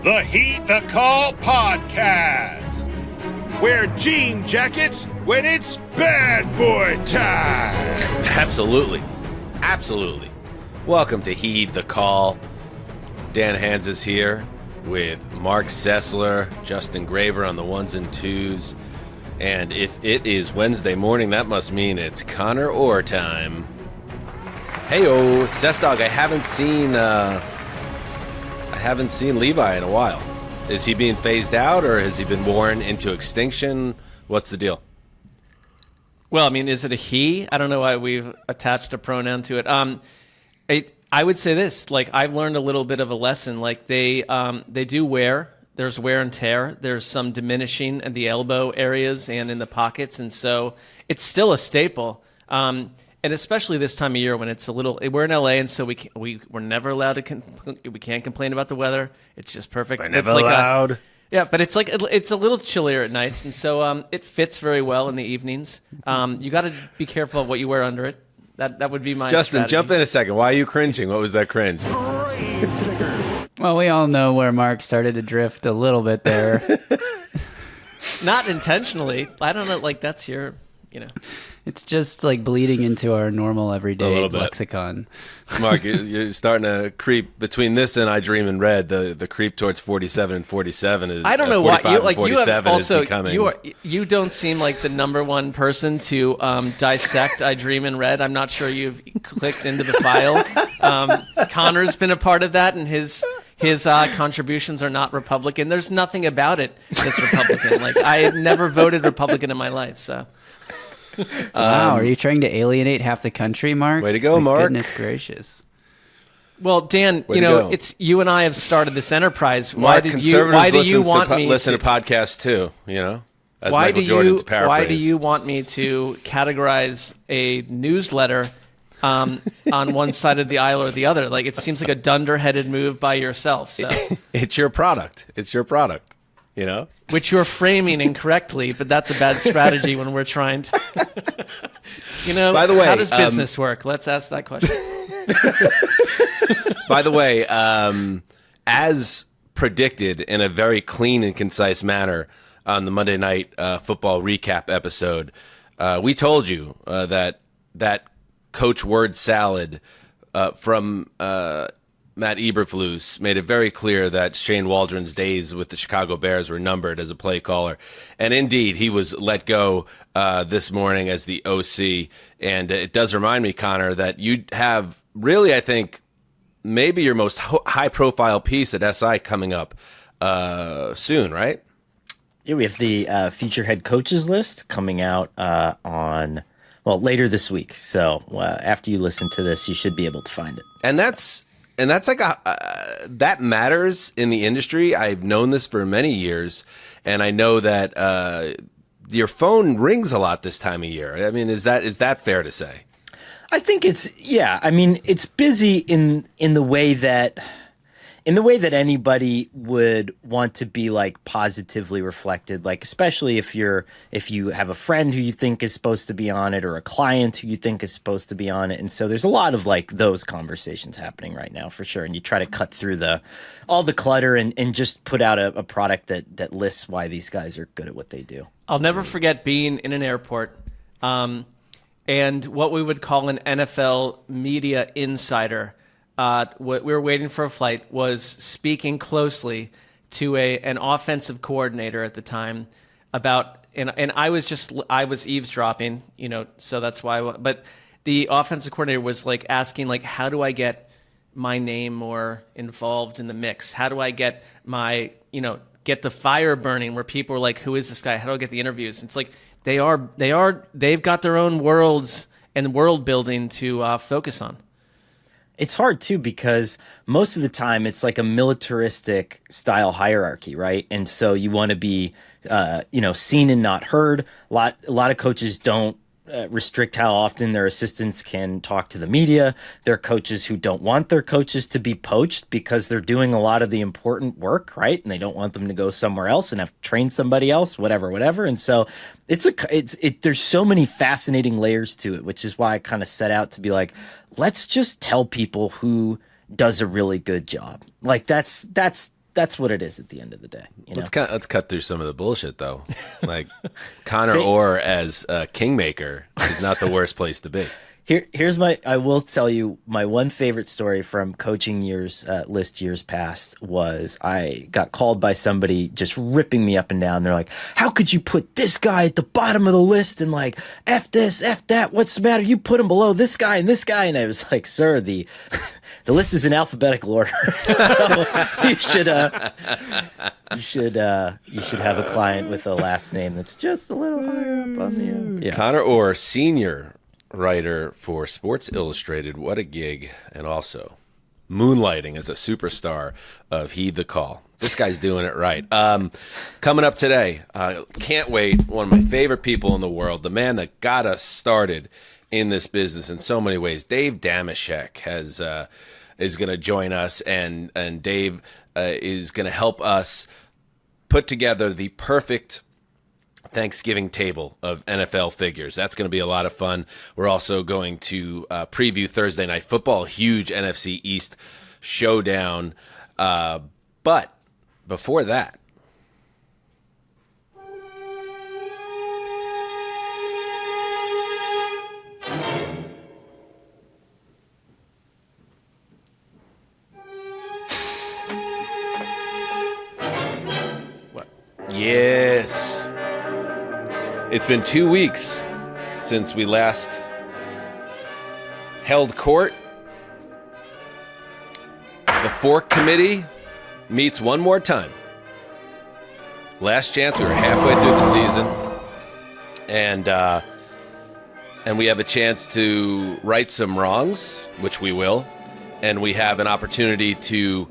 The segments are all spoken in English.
The Heed the Call podcast. Wear jean jackets when it's bad boy time. Absolutely. Absolutely. Welcome to Heed the Call. Dan Hanzus here with Marc Sessler, Justin Graver on the ones and twos. And if it is Wednesday morning, that must mean it's Conor Orr time. Hey-o, Sessdog, I haven't seen Levi in a while. Is he being phased out, or has he been worn into extinction? What's the deal? Well, I mean, is it a he? I don't know why we've attached a pronoun to it. I would say this, like, I've learned a little bit of a lesson. Like, they do wear. There's wear and tear. There's some diminishing at the elbow areas and in the pockets, and so it's still a staple. And especially this time of year when it's a little, we're in LA, and so we're never allowed to, we can't complain about the weather. It's just perfect. We're never allowed. Yeah, but it's like, it's a little chillier at nights, and so it fits very well in the evenings. You got to be careful of what you wear under it. That would be my Justin, strategy. jump in a second. Why are you cringing? What was that cringe? Well, we all know where Mark started to drift a little bit there. Not intentionally. I don't know, like, that's your, you know. It's just like bleeding into our normal everyday lexicon. Mark, you're starting to creep between this and I Dream in Red. The creep towards 47 and 47 is. I don't know why. You have also, becoming. You don't seem like the number one person to dissect I Dream in Red. I'm not sure you've clicked into the file. Conor's been a part of that, and his contributions are not Republican. There's nothing about it that's Republican. Like, I had never voted Republican in my life, so. Wow, are you trying to alienate half the country, Mark? Way to go, Mark. Goodness gracious. Well, Dan, it's you and I have started this enterprise. Mark, Why do you want me listen to podcasts too? You know, as why Michael do Jordan you to paraphrase. Why do you want me to categorize a newsletter on one side of the aisle or the other? Like, it seems like a dunderheaded move by yourself. So it's your product. It's your product. You know, which you're framing incorrectly, but that's a bad strategy when we're trying to. By the way, how does business work? Let's ask that question. By the way, as predicted in a very clean and concise manner on the Monday Night Football recap episode, we told you that Coach Word salad from Matt Eberflus made it very clear that Shane Waldron's days with the Chicago Bears were numbered as a play caller. And indeed, he was let go this morning as the OC. And it does remind me, Conor, that you have really, I think, maybe your most high-profile piece at SI coming up soon, right? Yeah, we have the future head coaches list coming out later this week. So after you listen to this, you should be able to find it. And that's like that matters in the industry. I've known this for many years, and I know that your phone rings a lot this time of year. I mean, is that fair to say? I think it's busy in the way that anybody would want to be, like, positively reflected, like, especially if you have a friend who you think is supposed to be on it, or a client who you think is supposed to be on it. And so there's a lot of, like, those conversations happening right now for sure. And you try to cut through all the clutter and just put out a product that lists why these guys are good at what they do. I'll never forget being in an airport and what we would call an NFL media insider. We were waiting for a flight, was speaking closely to an offensive coordinator at the time about, and I was eavesdropping, so that's why. But the offensive coordinator was, like, asking, like, how do I get my name more involved in the mix? How do I get get the fire burning where people are like, who is this guy? How do I get the interviews? And it's like they've got their own worlds and world building to focus on. It's hard, too, because most of the time it's like a militaristic style hierarchy, right? And so you want to be, seen and not heard. A lot of coaches don't restrict how often their assistants can talk to the media. There are coaches who don't want their coaches to be poached because they're doing a lot of the important work, right? And they don't want them to go somewhere else and have to train somebody else, whatever. And so there's so many fascinating layers to it, which is why I kind of set out to be like, let's just tell people who does a really good job. Like that's that's what it is at the end of the day. You know? Let's cut through some of the bullshit though. Like Conor Orr as a kingmaker is not the worst place to be. Here's I will tell you my one favorite story from coaching years past was I got called by somebody just ripping me up and down. They're like, how could you put this guy at the bottom of the list and like, F this, F that, what's the matter? You put him below this guy and this guy. And I was like, sir, the list is in alphabetical order. So you should have a client with a last name that's just a little higher up on the yeah. Conor Orr, senior writer for Sports Illustrated, what a gig, and also moonlighting as a superstar of Heed the Call. This guy's doing it right. Coming up today, can't wait, one of my favorite people in the world, the man that got us started in this business in so many ways, Dave Dameshek is going to join us, and Dave is going to help us put together the perfect Thanksgiving table of NFL figures. That's going to be a lot of fun. We're also going to preview Thursday Night Football, huge NFC East showdown. But before that, yes. It's been 2 weeks since we last held court. The Fork Committee meets one more time. Last chance, we were halfway through the season. And we have a chance to right some wrongs, which we will. And we have an opportunity to,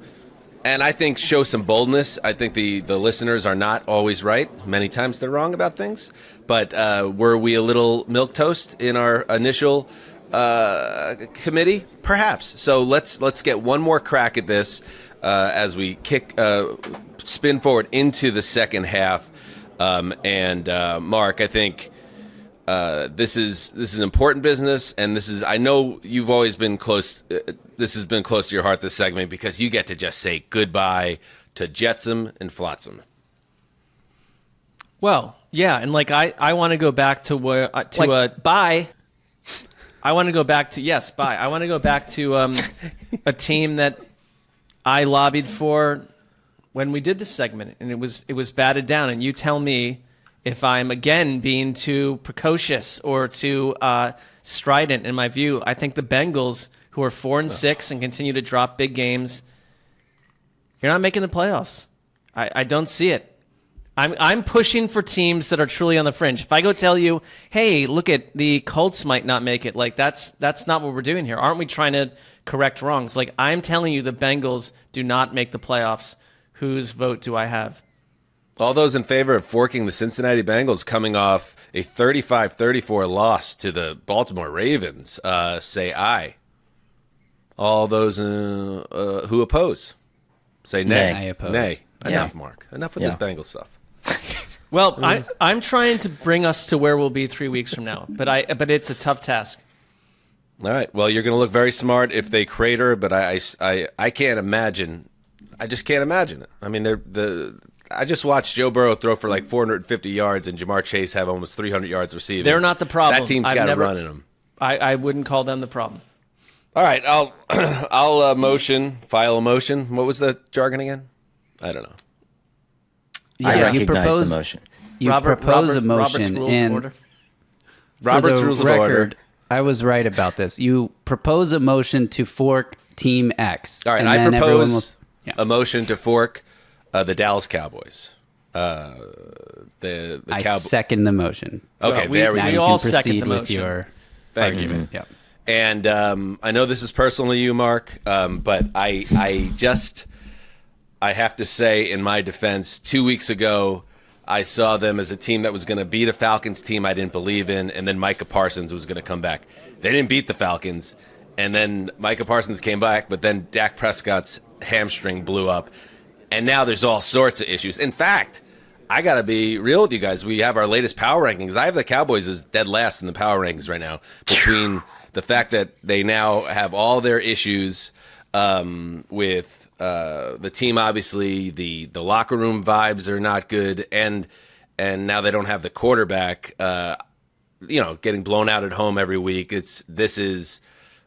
and I think, show some boldness. I think the listeners are not always right. Many times they're wrong about things. But were we a little milquetoast in our initial committee? Perhaps. So let's get one more crack at this as we spin forward into the second half. Mark, I think this is important business, and I know you've always been close. This has been close to your heart, this segment, because you get to just say goodbye to Jetsam and Flotsam. Well, yeah, and like I want to go back to where bye. I want to go back to bye. I want to go back to a team that I lobbied for when we did this segment, and it was batted down. And you tell me if I'm again being too precocious or too strident in my view. I think the Bengals, who are 4-6 and continue to drop big games, you're not making the playoffs. I don't see it. I'm pushing for teams that are truly on the fringe. If I go tell you, hey, look at the Colts might not make it, like that's not what we're doing here. Aren't we trying to correct wrongs? Like, I'm telling you the Bengals do not make the playoffs. Whose vote do I have? All those in favor of forking the Cincinnati Bengals coming off a 35-34 loss to the Baltimore Ravens, say aye. All those who oppose, say nay. I oppose. Nay. Enough, Yeah. Mark. Enough with this Bengals stuff. Well, I'm trying to bring us to where we'll be 3 weeks from now, but it's a tough task. All right. Well, you're going to look very smart if they crater, but I can't imagine. I just can't imagine it. I mean, I just watched Joe Burrow throw for like 450 yards and Jamar Chase have almost 300 yards receiving. They're not the problem. That team's got to run in them. I wouldn't call them the problem. All right. I'll file a motion. What was the jargon again? I don't know. I Yeah, you recognize propose the motion. you propose a motion, Robert's Rules of and Order. Robert's for the Rules of record, Order. I was right about this. You propose a motion to fork Team X. All right. and I then everyone propose will- a motion to fork the Dallas Cowboys. The I Cowboys. second the motion. Okay. Well, there we Now go. we you all can second proceed the with motion. your Thank you. argument. Yep. And I know this is personal to you, Mark, but I have to say, in my defense, 2 weeks ago, I saw them as a team that was going to beat a Falcons team I didn't believe in, and then Micah Parsons was going to come back. They didn't beat the Falcons, and then Micah Parsons came back, but then Dak Prescott's hamstring blew up, and now there's all sorts of issues. In fact, I got to be real with you guys. We have our latest power rankings. I have the Cowboys as dead last in the power rankings right now, between the fact that they now have all their issues with the team, obviously, the locker room vibes are not good, and now they don't have the quarterback. Getting blown out at home every week. This is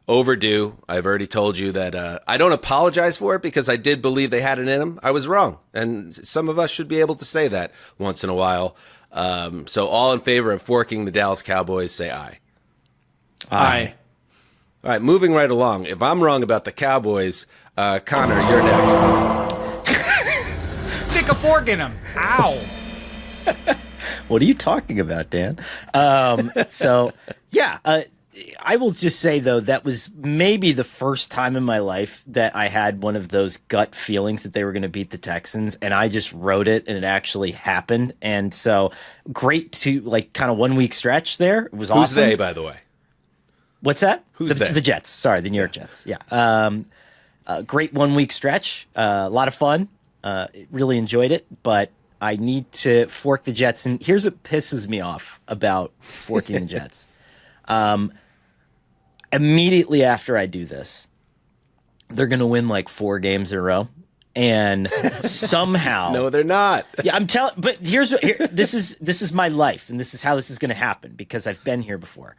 overdue. I've already told you that I don't apologize for it because I did believe they had it in them. I was wrong, and some of us should be able to say that once in a while. So all in favor of forking the Dallas Cowboys, say aye. Aye. All right, moving right along. If I'm wrong about the Cowboys, Connor, you're next. Stick a fork in him. Ow. What are you talking about, Dan? I will just say, though, that was maybe the first time in my life that I had one of those gut feelings that they were going to beat the Texans, and I just wrote it, and it actually happened. And so great to, kind of 1 week stretch there. It was awesome. Who's they, by the way? What's that? Who's they? The Jets. Sorry, the New York Jets. Yeah. Great 1 week stretch. A lot of fun. Really enjoyed it, but I need to fork the Jets. And here's what pisses me off about forking the Jets. Immediately after I do this, they're going to win 4 games in a row. And somehow, No, they're not. yeah, I'm telling. But this is my life, and this is how this is going to happen because I've been here before.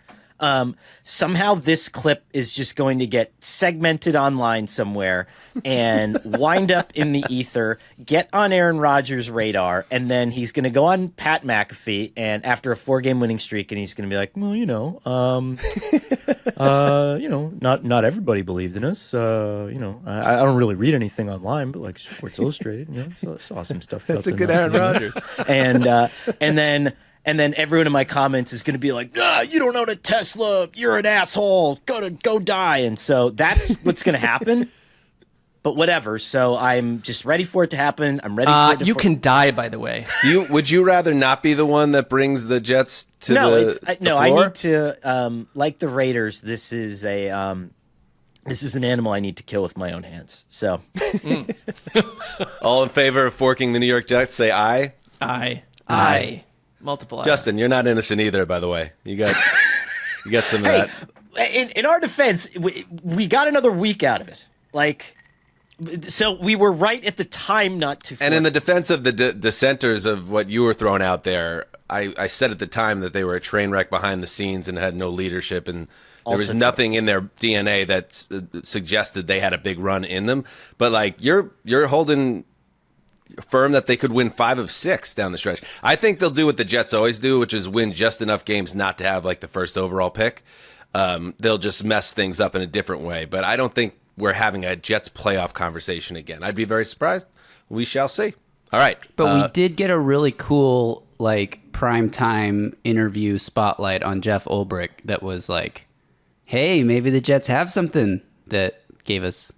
Somehow this clip is just going to get segmented online somewhere and wind up in the ether, get on Aaron Rodgers' radar, and then he's going to go on Pat McAfee, and after a 4-game winning streak, and he's going to be like, well, not everybody believed in us. I don't really read anything online, but Sports Illustrated, saw some stuff. That's a good Aaron Rodgers. And then everyone in my comments is going to be like, "Nah, you don't own a Tesla. You're an asshole. Go die." And so that's what's going to happen. But whatever. So I'm just ready for it to happen. I'm ready for it to You can die, by the way. Would you rather not be the one that brings the Jets to the floor? I need to like the Raiders. This is an animal I need to kill with my own hands. So All in favor of forking the New York Jets, say aye. Aye. Multiple ayes. Justin, you're not innocent either, by the way. You got some of that. In our defense, we got another week out of it. So we were right at the time not to. And in the defense of the dissenters of what you were throwing out there, I said at the time that they were a train wreck behind the scenes and had no leadership, and there was nothing in their DNA that suggested they had a big run in them. But you're holding firm that they could win 5 of 6 down the stretch. I think they'll do what the Jets always do, which is win just enough games not to have the first overall pick. They'll just mess things up in a different way. But I don't think we're having a Jets playoff conversation again. I'd be very surprised. We shall see. All right. But we did get a really cool primetime interview spotlight on Jeff Ulbrich that was hey, maybe the Jets have something that gave us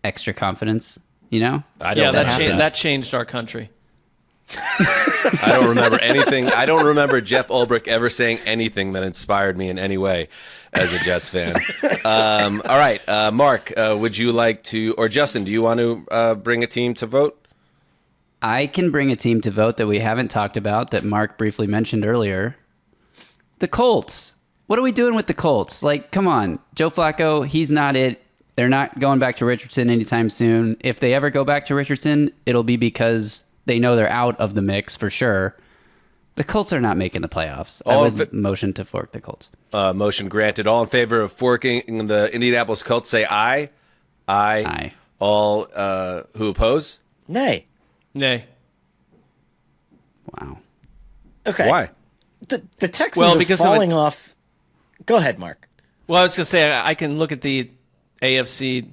extra confidence. That changed our country. I don't remember anything. I don't remember Jeff Ulbrich ever saying anything that inspired me in any way as a Jets fan. All right, Mark, would you like to, or Justin, do you want to bring a team to vote? I can bring a team to vote that we haven't talked about that Mark briefly mentioned earlier. The Colts. What are we doing with the Colts? Come on. Joe Flacco, he's not it. They're not going back to Richardson anytime soon. If they ever go back to Richardson, it'll be because they know they're out of the mix for sure. The Colts are not making the playoffs. I would motion to fork the Colts. Motion granted. All in favor of forking the Indianapolis Colts, say aye. Aye. All who oppose? Nay. Wow. Okay. Why? The Texans are falling off. Go ahead, Mark. Well, I was going to say, I can look at the AFC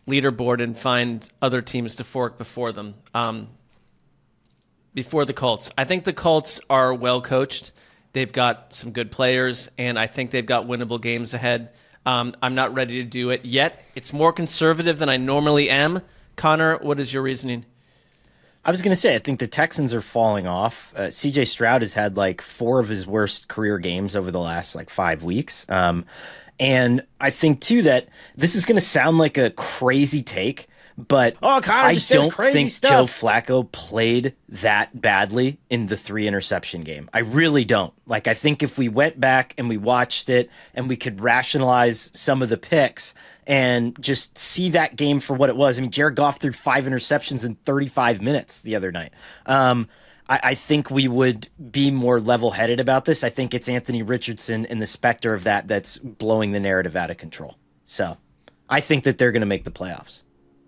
leaderboard and find other teams to fork before them. Before the Colts. I think the Colts are well coached. They've got some good players, and I think they've got winnable games ahead. I'm not ready to do it yet. It's more conservative than I normally am. Connor, what is your reasoning? I was going to say, I think the Texans are falling off. CJ Stroud has had 4 of his worst career games over the last 5 weeks. And I think, too, that this is going to sound like a crazy take, But Connor I just says don't crazy think stuff. Joe Flacco played that badly in the 3 interception game. I really don't. Like, I think if we went back and we watched it and we could rationalize some of the picks and just see that game for what it was. I mean, Jared Goff threw 5 interceptions in 35 minutes the other night. I think we would be more level-headed about this. I think it's Anthony Richardson and the specter of that's blowing the narrative out of control. So I think that they're going to make the playoffs.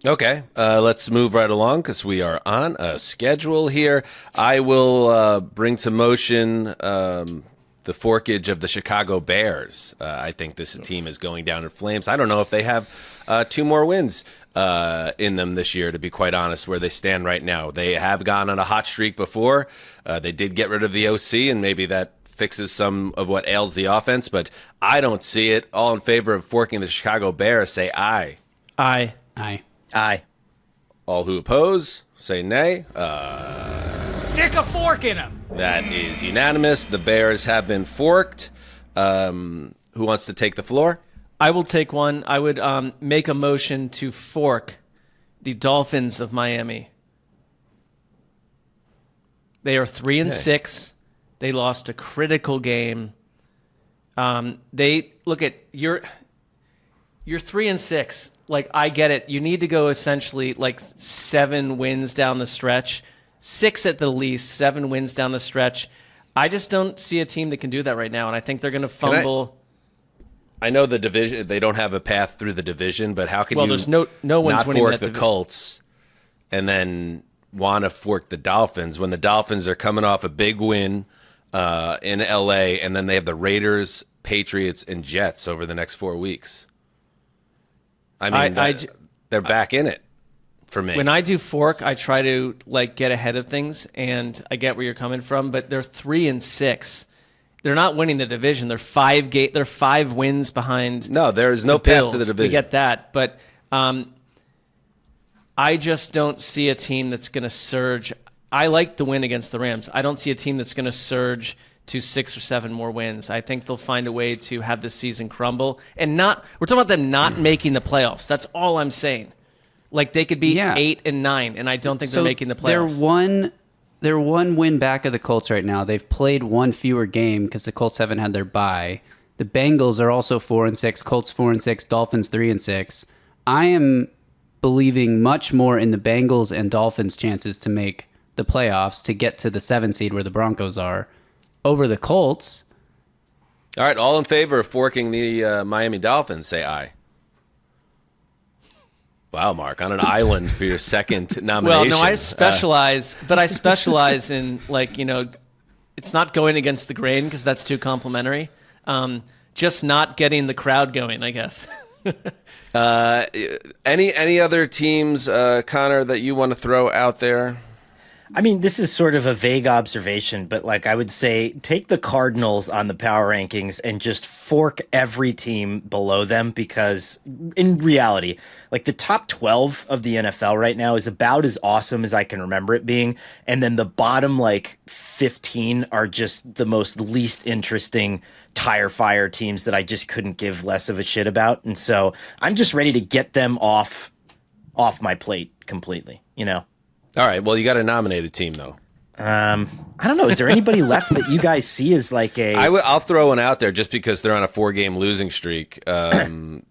Okay, let's move right along because we are on a schedule here. I will bring to motion the forkage of the Chicago Bears. I think this team is going down in flames. I don't know if they have 2 more wins in them this year, to be quite honest, where they stand right now. They have gone on a hot streak before. They did get rid of the OC, and maybe that fixes some of what ails the offense, but I don't see it. All in favor of forking the Chicago Bears, say aye. Aye. Aye. All who oppose, say nay. Stick a fork in him. That is unanimous. The Bears have been forked. Who wants to take the floor? I will take one. I would make a motion to fork the Dolphins of Miami. They are 3-6. They lost a critical game. They look at you're 3-6. Like, I get it. You need to go essentially like 7 wins down the stretch, 6 at the least, 7 wins down the stretch. I just don't see a team that can do that right now, and I think they're going to fumble. I know the division; they don't have a path through the division, but how can you there's no one's not winning fork that the division. Colts and then want to fork the Dolphins when the Dolphins are coming off a big win in LA, and then they have the Raiders, Patriots, and Jets over the next 4 weeks? I mean, they're back in it for me. When I do fork, I try to like get ahead of things, and I get where you're coming from. But they're 3-6. They're not winning the division. They're 5 wins behind. No, there is no the path Bills. to the division. We get that, but I just don't see a team that's going to surge. I like the win against the Rams. I don't see a team that's going to surge to 6 or 7 more wins. I think they'll find a way to have this season crumble. And we're talking about them not making the playoffs. That's all I'm saying. Like, they could be 8 and 9, and I don't think they're making the playoffs. They're one win back of the Colts right now. They've played 1 fewer game because the Colts haven't had their bye. The Bengals are also 4-6, Colts 4-6, Dolphins 3-6. I am believing much more in the Bengals and Dolphins' chances to make the playoffs, to get to the 7 seed where the Broncos are, over the Colts. All right, all in favor of forking the Miami Dolphins, say aye. Wow, Mark, on an island for your second nomination. Well, no, I specialize, but I specialize in, like, it's not going against the grain because that's too complimentary. Just not getting the crowd going, I guess. Any other teams, Connor, that you want to throw out there? I mean, this is sort of a vague observation, but like I would say, take the Cardinals on the power rankings and just fork every team below them, because in reality, like the top 12 of the NFL right now is about as awesome as I can remember it being. And then the bottom like 15 are just the most least interesting tire fire teams that I just couldn't give less of a shit about. And so I'm just ready to get them off my plate completely, All right, well, you got a nominated team, though. I don't know. Is there anybody left that you guys see as like I'll throw one out there just because they're on a 4-game losing streak. I'm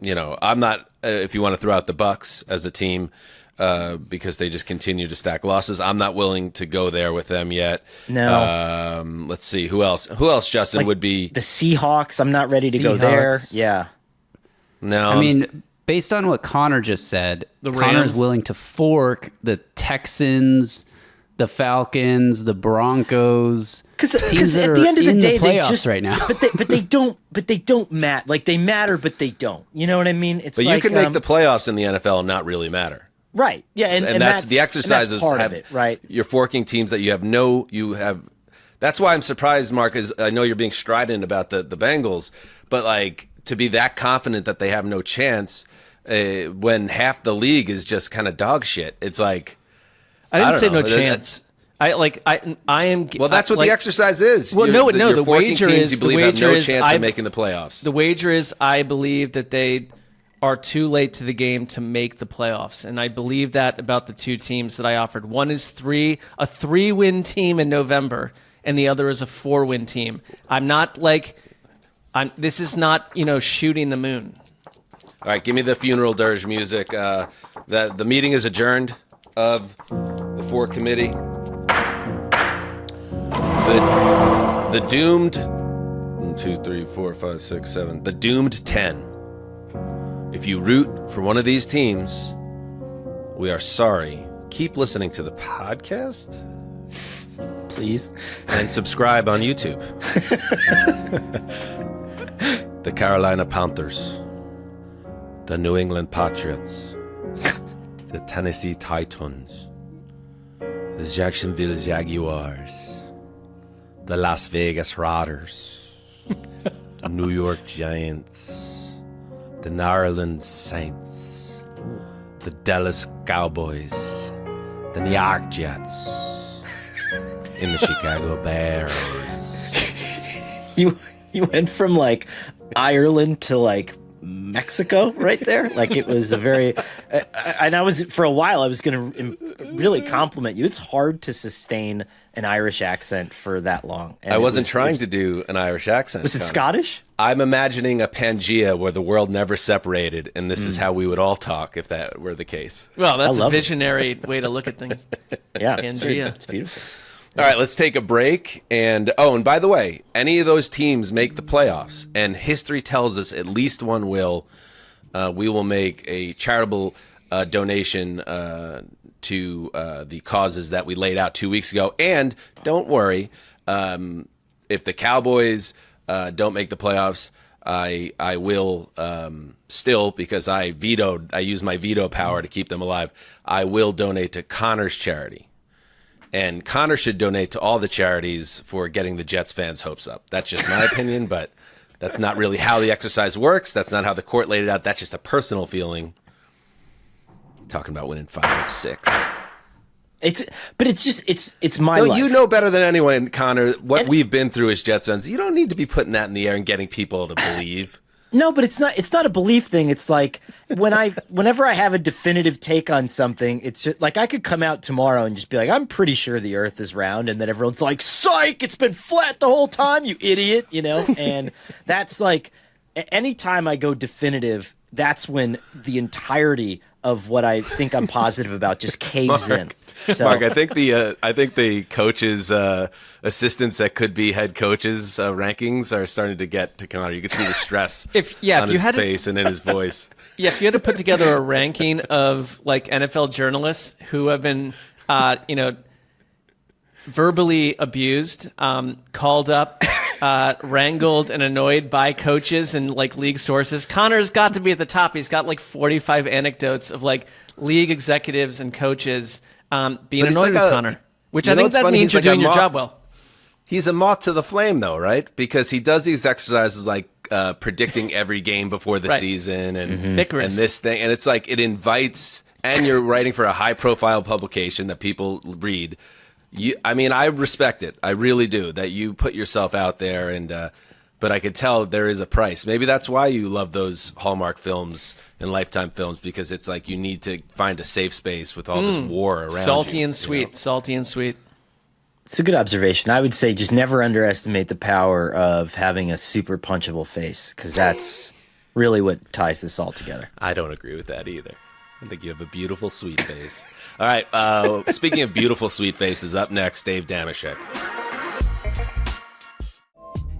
not. If you want to throw out the Bucks as a team, because they just continue to stack losses, I'm not willing to go there with them yet. No. Let's see who else. Who else, Justin, like would be the Seahawks? I'm not ready to go there. Seahawks. Yeah. No. I mean, based on what Connor just said, Connor's willing to fork the Texans, the Falcons, the Broncos. Because at the end of the day, they just right now. but they don't matter. Like, they matter, but they don't. You know what I mean? It's but like, you can make the playoffs in the NFL and not really matter. Right. Yeah, and that's the exercises. Part of it, right? You're forking teams that you have. That's why I'm surprised, Mark. Is I know you're being strident about the Bengals, but like to be that confident that they have no chance when half the league is just kind of dog shit. It's like I didn't say no chance. I am. Well, that's what the exercise is. Well, you're the forking wager teams is you believe have no chance of making the playoffs. The wager is I believe that they are too late to the game to make the playoffs. And I believe that about the two teams that I offered. One is a 3-win team in November, and the other is a 4-win team. This is not, shooting the moon. All right, give me the funeral dirge music. The meeting is adjourned of the 4 committee. The doomed 1, 2, 3, 4, 5, 6, 7. The doomed 10. If you root for one of these teams, we are sorry. Keep listening to the podcast, Please. and subscribe on YouTube. The Carolina Panthers, the New England Patriots, the Tennessee Titans, the Jacksonville Jaguars, the Las Vegas Raiders, the New York Giants, the New Orleans Saints, the Dallas Cowboys, the New York Jets, and the Chicago Bears. You went from like Ireland to like Mexico right there. Like it was a very, and I was for a while I was going to really compliment you. It's hard to sustain an Irish accent for that long. And I wasn't trying to do an Irish accent. Was it Connor. Scottish? I'm imagining a Pangea where the world never separated, and this is how we would all talk if that were the case. Well, that's a love it. visionary way to look at things. Yeah, Pangea. it's beautiful. All right, let's take a break. And by the way, any of those teams make the playoffs, and history tells us at least one will. We will make a charitable donation to the causes that we laid out 2 weeks ago. And don't worry, if the Cowboys don't make the playoffs, I will still, because I use my veto power to keep them alive, I will donate to Conor's charity. And Conor should donate to all the charities for getting the Jets fans' hopes up. That's just my opinion, but that's not really how the exercise works. That's not how the court laid it out. That's just a personal feeling. Talking about winning 5 of 6. It's my No, life. you know better than anyone, Conor, what we've been through as Jets fans. You don't need to be putting that in the air and getting people to believe. No, but it's not a belief thing. It's like whenever I have a definitive take on something, it's just like I could come out tomorrow and just be like, I'm pretty sure the earth is round, and then everyone's like, psych, it's been flat the whole time, you idiot, and that's like anytime I go definitive, that's when the entirety of what I think I'm positive about just caves in. So, Mark, I think the coaches, assistants that could be head coaches rankings are starting to get to Conor. You can see the stress on his face and in his voice. Yeah, if you had to put together a ranking of like NFL journalists who have been, verbally abused, called up, wrangled and annoyed by coaches and like league sources, Conor's got to be at the top. He's got like 45 anecdotes of like league executives and coaches being annoyed with Conor, which I think that means you're doing your job well. He's a moth to the flame, though, right? Because he does these exercises like predicting every game before the season and this thing. And it's like it invites, and you're writing for a high-profile publication that people read. I respect it. I really do, that you put yourself out there. But I could tell there is a price. Maybe that's why you love those Hallmark films and Lifetime films, because it's like you need to find a safe space with all this war around Salty you, and sweet. Salty and sweet. it's a good observation. I would say just never underestimate the power of having a super punchable face, because that's really what ties this all together. I don't agree with that either. I think you have a beautiful, sweet face. All right. Speaking of beautiful, sweet faces, up next, Dave Dameshek.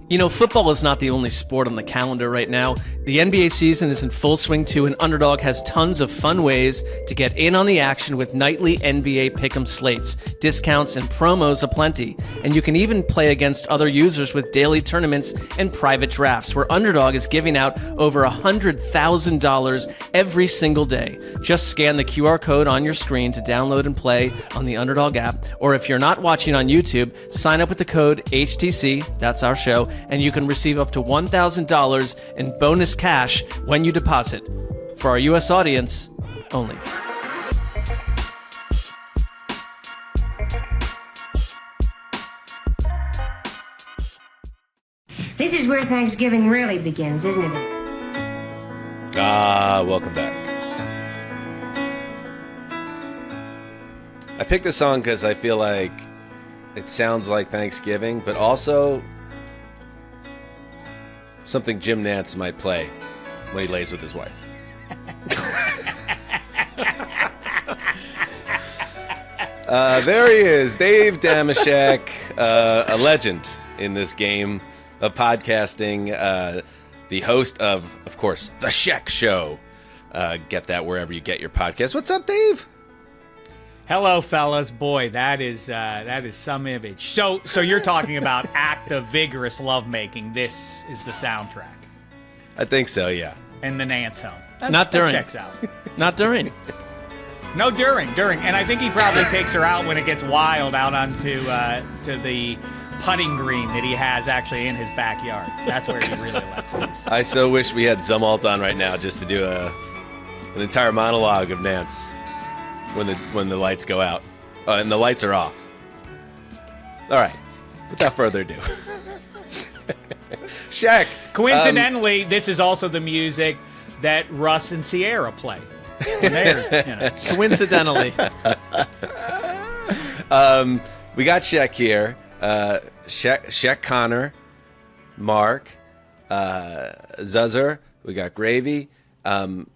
You know, football is not the only sport on the calendar right now. The NBA season is in full swing too, and Underdog has tons of fun ways to get in on the action with nightly NBA pick'em slates, discounts, and promos aplenty. And you can even play against other users with daily tournaments and private drafts, where Underdog is giving out over $100,000 every single day. Just scan the QR code on your screen to download and play on the Underdog app, or if you're not watching on YouTube, sign up with the code HTC, that's our show, and you can receive up to $1,000 in bonus cash when you deposit. For our U.S. audience, only. This is where Thanksgiving really begins, isn't it? Welcome back. I picked this song because I feel like it sounds like Thanksgiving, but also something Jim Nantz might play when he lays with his wife. There he is, Dave Dameshek, a legend in this game of podcasting, the host of course, The Shek Show. Get that wherever you get your podcast. What's up, Dave? Hello, fellas. Boy, that is some image. So you're talking about active, vigorous lovemaking. This is the soundtrack. I think so, yeah. And the Nance home. Not during. That checks out. Not during. No, during. And I think he probably takes her out when it gets wild out onto to the putting green that he has actually in his backyard. That's where he really lets loose. I so wish we had Zumwalt on right now just to do an entire monologue of Nance when the lights go out. And the lights are off. All right. Without further ado. Shek. Coincidentally, this is also the music that Russ and Sierra play. And Coincidentally. We got Shek here. Shek Conor, Mark, Zuzzer. We got Gravy. And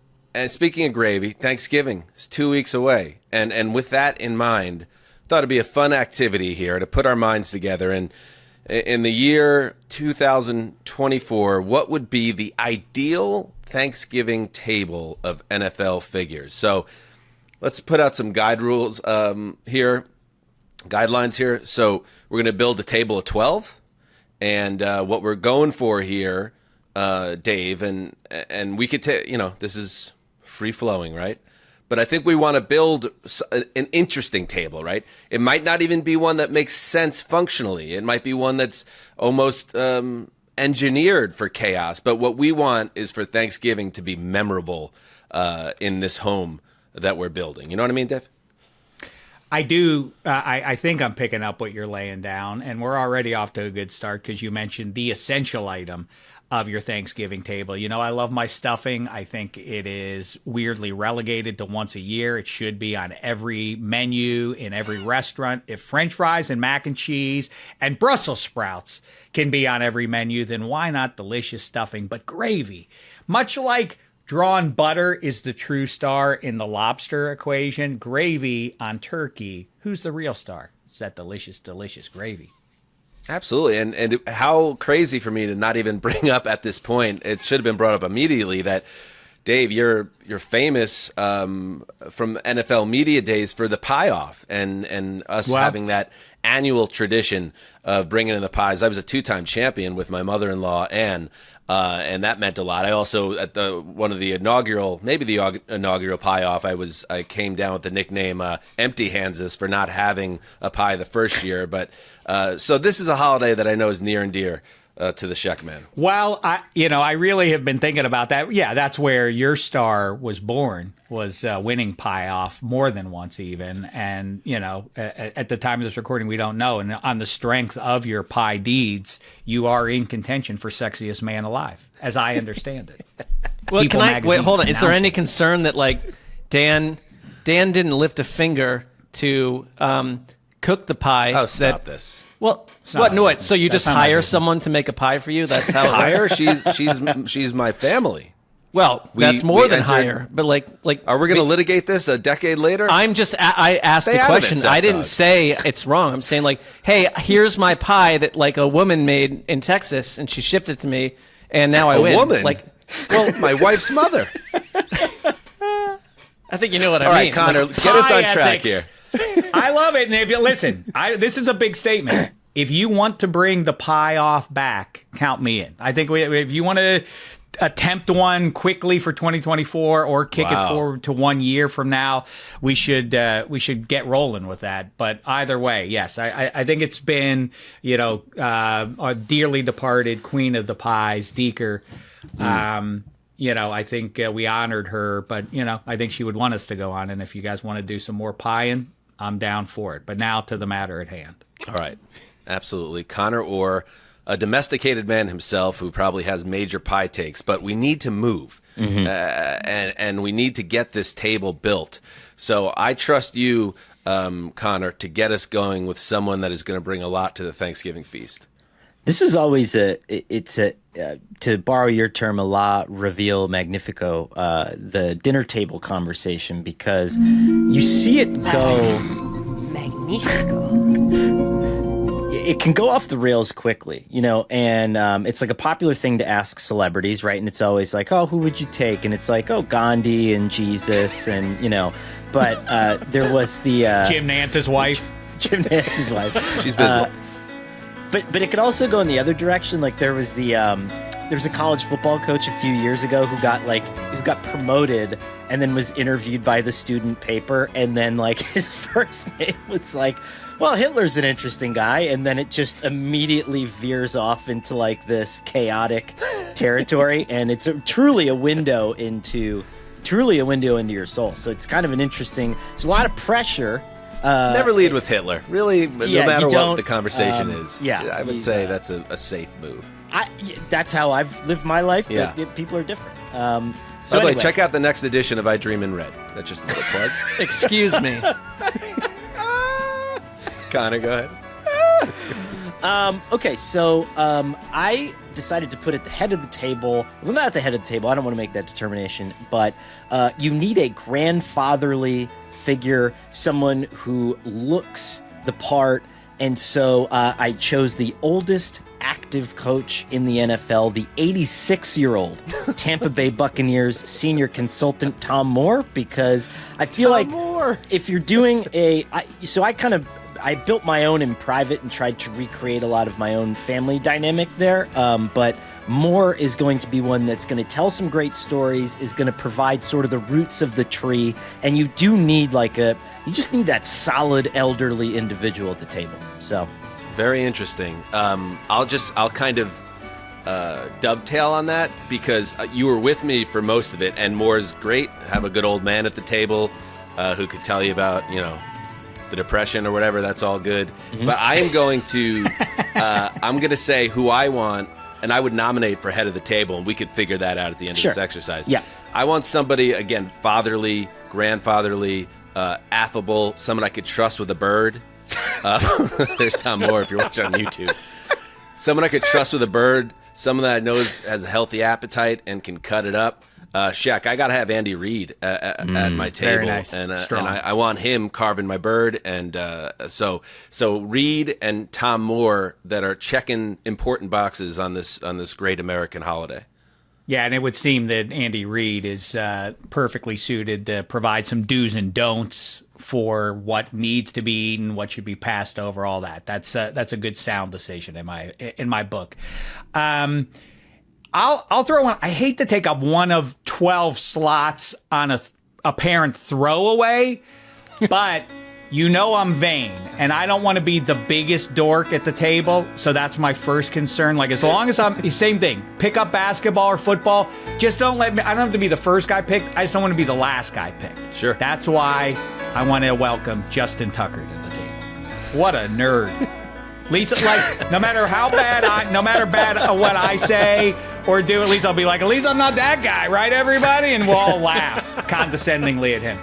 speaking of gravy, Thanksgiving is 2 weeks away. And with that in mind, thought it'd be a fun activity here to put our minds together. And in the year 2024, what would be the ideal Thanksgiving table of NFL figures? So let's put out some guidelines here. So we're going to build a table of 12. And what we're going for here, Dave, and we could this is free flowing, right? But I think we want to build an interesting table, right? It might not even be one that makes sense functionally. It might be one that's almost engineered for chaos. But what we want is for Thanksgiving to be memorable in this home that we're building. You know what I mean, Dave? I do. I think I'm picking up what you're laying down, and we're already off to a good start because you mentioned the essential item of your Thanksgiving table. You know, I love my stuffing. I think it is weirdly relegated to once a year. It should be on every menu in every restaurant. If French fries and mac and cheese and Brussels sprouts can be on every menu, then why not delicious stuffing, but gravy? Much like drawn butter is the true star in the lobster equation, gravy on turkey, who's the real star? It's that delicious, delicious gravy. Absolutely. And how crazy for me to not even bring up at this point, it should have been brought up immediately, that Dave, you're famous from NFL media days for the pie off and us having that annual tradition of bringing in the pies. I was a 2-time champion with my mother-in-law, Ann, and that meant a lot. I also, at one of the inaugural pie off, I came down with the nickname Empty Hanzus for not having a pie the first year. But so this is a holiday that I know is near and dear to the Shek man. Well, I really have been thinking about that. Yeah, that's where your star was born, was winning pie off more than once even. And, at the time of this recording, we don't know. And on the strength of your pie deeds, you are in contention for sexiest man alive, as I understand it. Well, People wait, hold on. Is there any announced it. concern that Dan didn't lift a finger to cook the pie? Oh, stop this. Well, not so you That's just not my hire business. someone to make a pie for you? That's how it works? Hire? She's my family. Well, that's we more than entered- hire. But like, Are we going to litigate this a decade later? I asked Stay the out of it, question. Cess I didn't Dog. say it's wrong. I'm saying like, hey, here's my pie that like a woman made in Texas, and she shipped it to me, and now I win. Woman? Like, Well, my wife's mother. I think you know what I All mean. right, Connor, Like, get us on Pie track ethics. here. I love it. And if you listen, this is a big statement. If you want to bring the pie off back, count me in. I think if you want to attempt one quickly for 2024 or kick it forward to 1 year from now, we should get rolling with that. But either way, yes, I think it's been a dearly departed queen of the pies, Deeker. I think we honored her, but I think she would want us to go on. And if you guys want to do some more pieing, I'm down for it. But now to the matter at hand. All right. Absolutely. Conor Orr, a domesticated man himself who probably has major pie takes, but we need to move. and we need to get this table built. So I trust you, Conor, to get us going with someone that is going to bring a lot to the Thanksgiving feast. This is always to borrow your term, a la reveal magnifico, the dinner table conversation, because you see it go. Magnifico. It can go off the rails quickly, and it's like a popular thing to ask celebrities, right? And it's always like, oh, who would you take? And it's like, oh, Gandhi and Jesus, and but there was the Jim Nance's wife. Jim Nance's wife. She's busy. But it could also go in the other direction. Like there was a college football coach a few years ago who got promoted and then was interviewed by the student paper, and then like his first name was like, well, Hitler's an interesting guy, and then it just immediately veers off into like this chaotic territory, and it's truly a window into your soul. So it's kind of an interesting. There's a lot of pressure. Never lead with Hitler. Really, no matter what the conversation is. Yeah, I would say that's a safe move. That's how I've lived my life. Yeah. But people are different. By the way, check out the next edition of I Dream in Red. That's just a little plug. Excuse me. Conor, go ahead. Okay, so I decided to put at the head of the table. Well, not at the head of the table. I don't want to make that determination. But you need a grandfatherly figure, someone who looks the part. And so I chose the oldest active coach in the NFL, the 86-year-old Tampa Bay Buccaneers senior consultant, Tom Moore, because I feel if you're doing I built my own in private and tried to recreate a lot of my own family dynamic there. But Moore is going to be one that's going to tell some great stories, is going to provide sort of the roots of the tree. And you do need you just need that solid elderly individual at the table. So very interesting. I'll kind of dovetail on that because you were with me for most of it, and Moore's great. Have a good old man at the table who could tell you about, the Depression or whatever. That's all good. Mm-hmm. But I am going to, I'm going to say who I want, and I would nominate for head of the table, and we could figure that out at the end of this exercise. Yeah. I want somebody, again, fatherly, grandfatherly, affable, someone I could trust with a bird. There's Tom Moore if you're watching on YouTube. Someone I could trust with a bird, someone that I know has a healthy appetite and can cut it up. Shaq, I got to have Andy Reid at my table. Very nice. And I want him carving my bird. And so Reid and Tom Moore that are checking important boxes on this great American holiday. Yeah, and it would seem that Andy Reid is perfectly suited to provide some do's and don'ts for what needs to be eaten, what should be passed over, all that. That's a good sound decision in my book. I'll throw one. I hate to take up one of 12 slots on a apparent throwaway, but I'm vain, and I don't want to be the biggest dork at the table, so that's my first concern. Like, as long as I'm, same thing, pick up basketball or football, just don't let me, I don't have to be the first guy picked, I just don't want to be the last guy picked. Sure. That's why I want to welcome Justin Tucker to the table. What a nerd. Lisa, like, no matter what I say or do, at least I'll be like, at least I'm not that guy, right, everybody? And we'll all laugh condescendingly at him.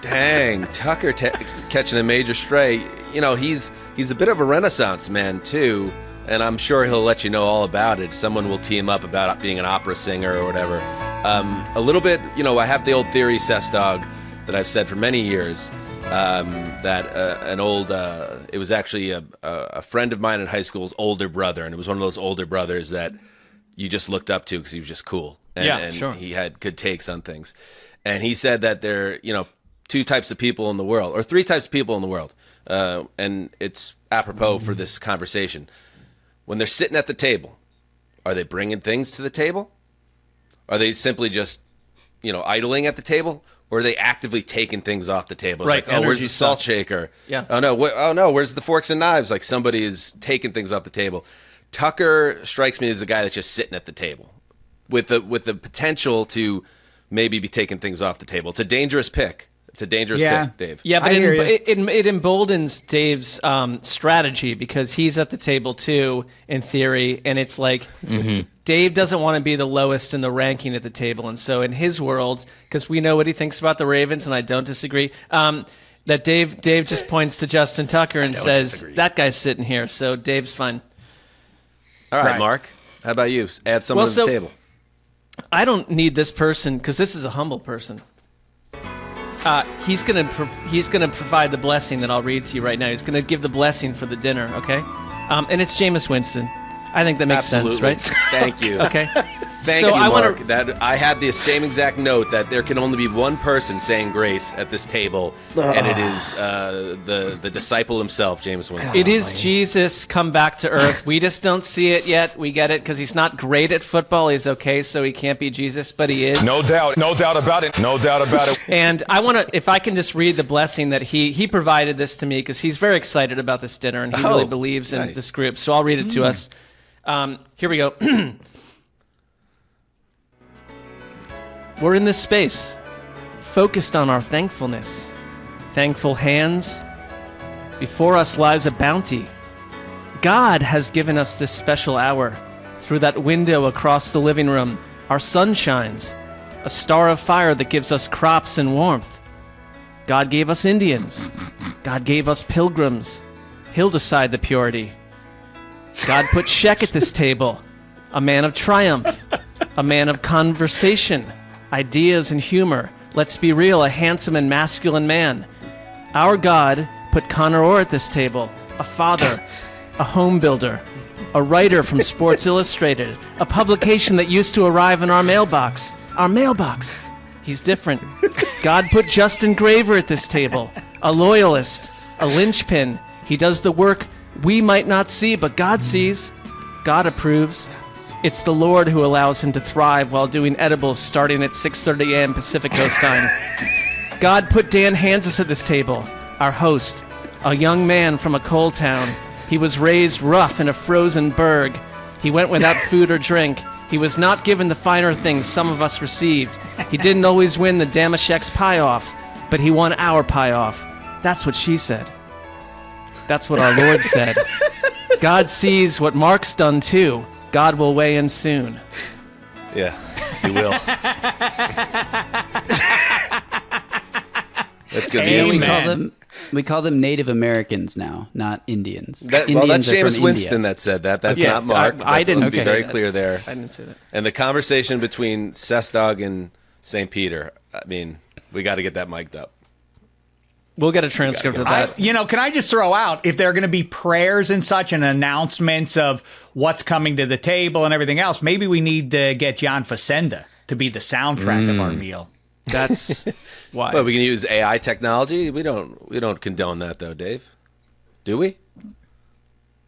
Dang, Tucker catching a major stray. He's a bit of a Renaissance man too, and I'm sure he'll let you know all about it. Someone will tee him up about being an opera singer or whatever. A little bit, I have the old theory, Sessdog, that I've said for many years. That it was actually a friend of mine in high school's older brother, and it was one of those older brothers that you just looked up to because he was just cool, and sure. He had good takes on things. And he said that there, two types of people in the world, or three types of people in the world, and it's apropos for this conversation. When they're sitting at the table, are they bringing things to the table? Are they simply just, idling at the table? Or are they actively taking things off the table? It's right. like, where's the salt shaker? Yeah. Oh no, where's the forks and knives? Like somebody is taking things off the table. Tucker strikes me as the guy that's just sitting at the table with the potential to maybe be taking things off the table. It's a dangerous pick. Pick, Dave. Yeah, but it emboldens Dave's strategy because he's at the table too, in theory, and it's like Dave doesn't want to be the lowest in the ranking at the table, and so in his world, because we know what he thinks about the Ravens, and I don't disagree, that Dave just points to Justin Tucker and says, that guy's sitting here, so Dave's fine. All right, Right. Mark, how about you? Add someone to the table. I don't need this person, because this is a humble person. He's gonna provide the blessing that I'll read to you right now. He's gonna give the blessing for the dinner, okay? And it's Jameis Winston. I think that makes sense, Absolutely. right? Thank you. Okay. Thank So you, I wanna- Mark. That I had the same exact note that there can only be one person saying grace at this table, and it is the disciple himself, Jameis Winston. It is Jesus come back to earth. We just don't see it yet. We get it because he's not great at football. He's okay, so he can't be Jesus, but he is. No doubt about it. No doubt about it. And I want to, if I can just read the blessing that he provided this to me, because he's very excited about this dinner and he really believes in nice. this group. So I'll read it to us. Here we go. We're in this space, focused on our thankfulness. Thankful hands. Before us lies a bounty. God has given us this special hour. Through that window across the living room, our sun shines. A star of fire that gives us crops and warmth. God gave us Indians. God gave us pilgrims. He'll decide the purity. God put Shek at this table, a man of triumph, a man of conversation, ideas and humor. Let's be real, a handsome and masculine man. Our God put Conor Orr at this table, a father, a home builder, a writer from Sports Illustrated, a publication that used to arrive in our mailbox. Our mailbox. He's different. God put Justin Graver at this table, a loyalist, a linchpin. He does the work we might not see, but God sees. God approves. It's the Lord who allows him to thrive while doing edibles starting at 6:30 a.m. Pacific Coast time. God put Dan Hanzus at this table, our host, a young man from a coal town. He was raised rough in a frozen burg. He went without food or drink. He was not given the finer things some of us received. He didn't always win the Dameshek's pie off, but he won our pie off. That's what she said. That's what our Lord said. God sees what Mark's done too. God will weigh in soon. Yeah, he will. That's good. Amen. We call them Native Americans now, not Indians. That's Indians are Jameis from Winston India. that said that. That's Yeah, not Mark. I didn't Let's be say very that. clear there. I didn't say that. And the conversation between Sessdog and St. Peter, I mean, we got to get that mic'd up. We'll get a transcript of that. Can I just throw out, if there are going to be prayers and such and announcements of what's coming to the table and everything else, maybe we need to get John Facenda to be the soundtrack of our meal. That's wise. But we can use AI technology. We don't condone that though, Dave. Do we?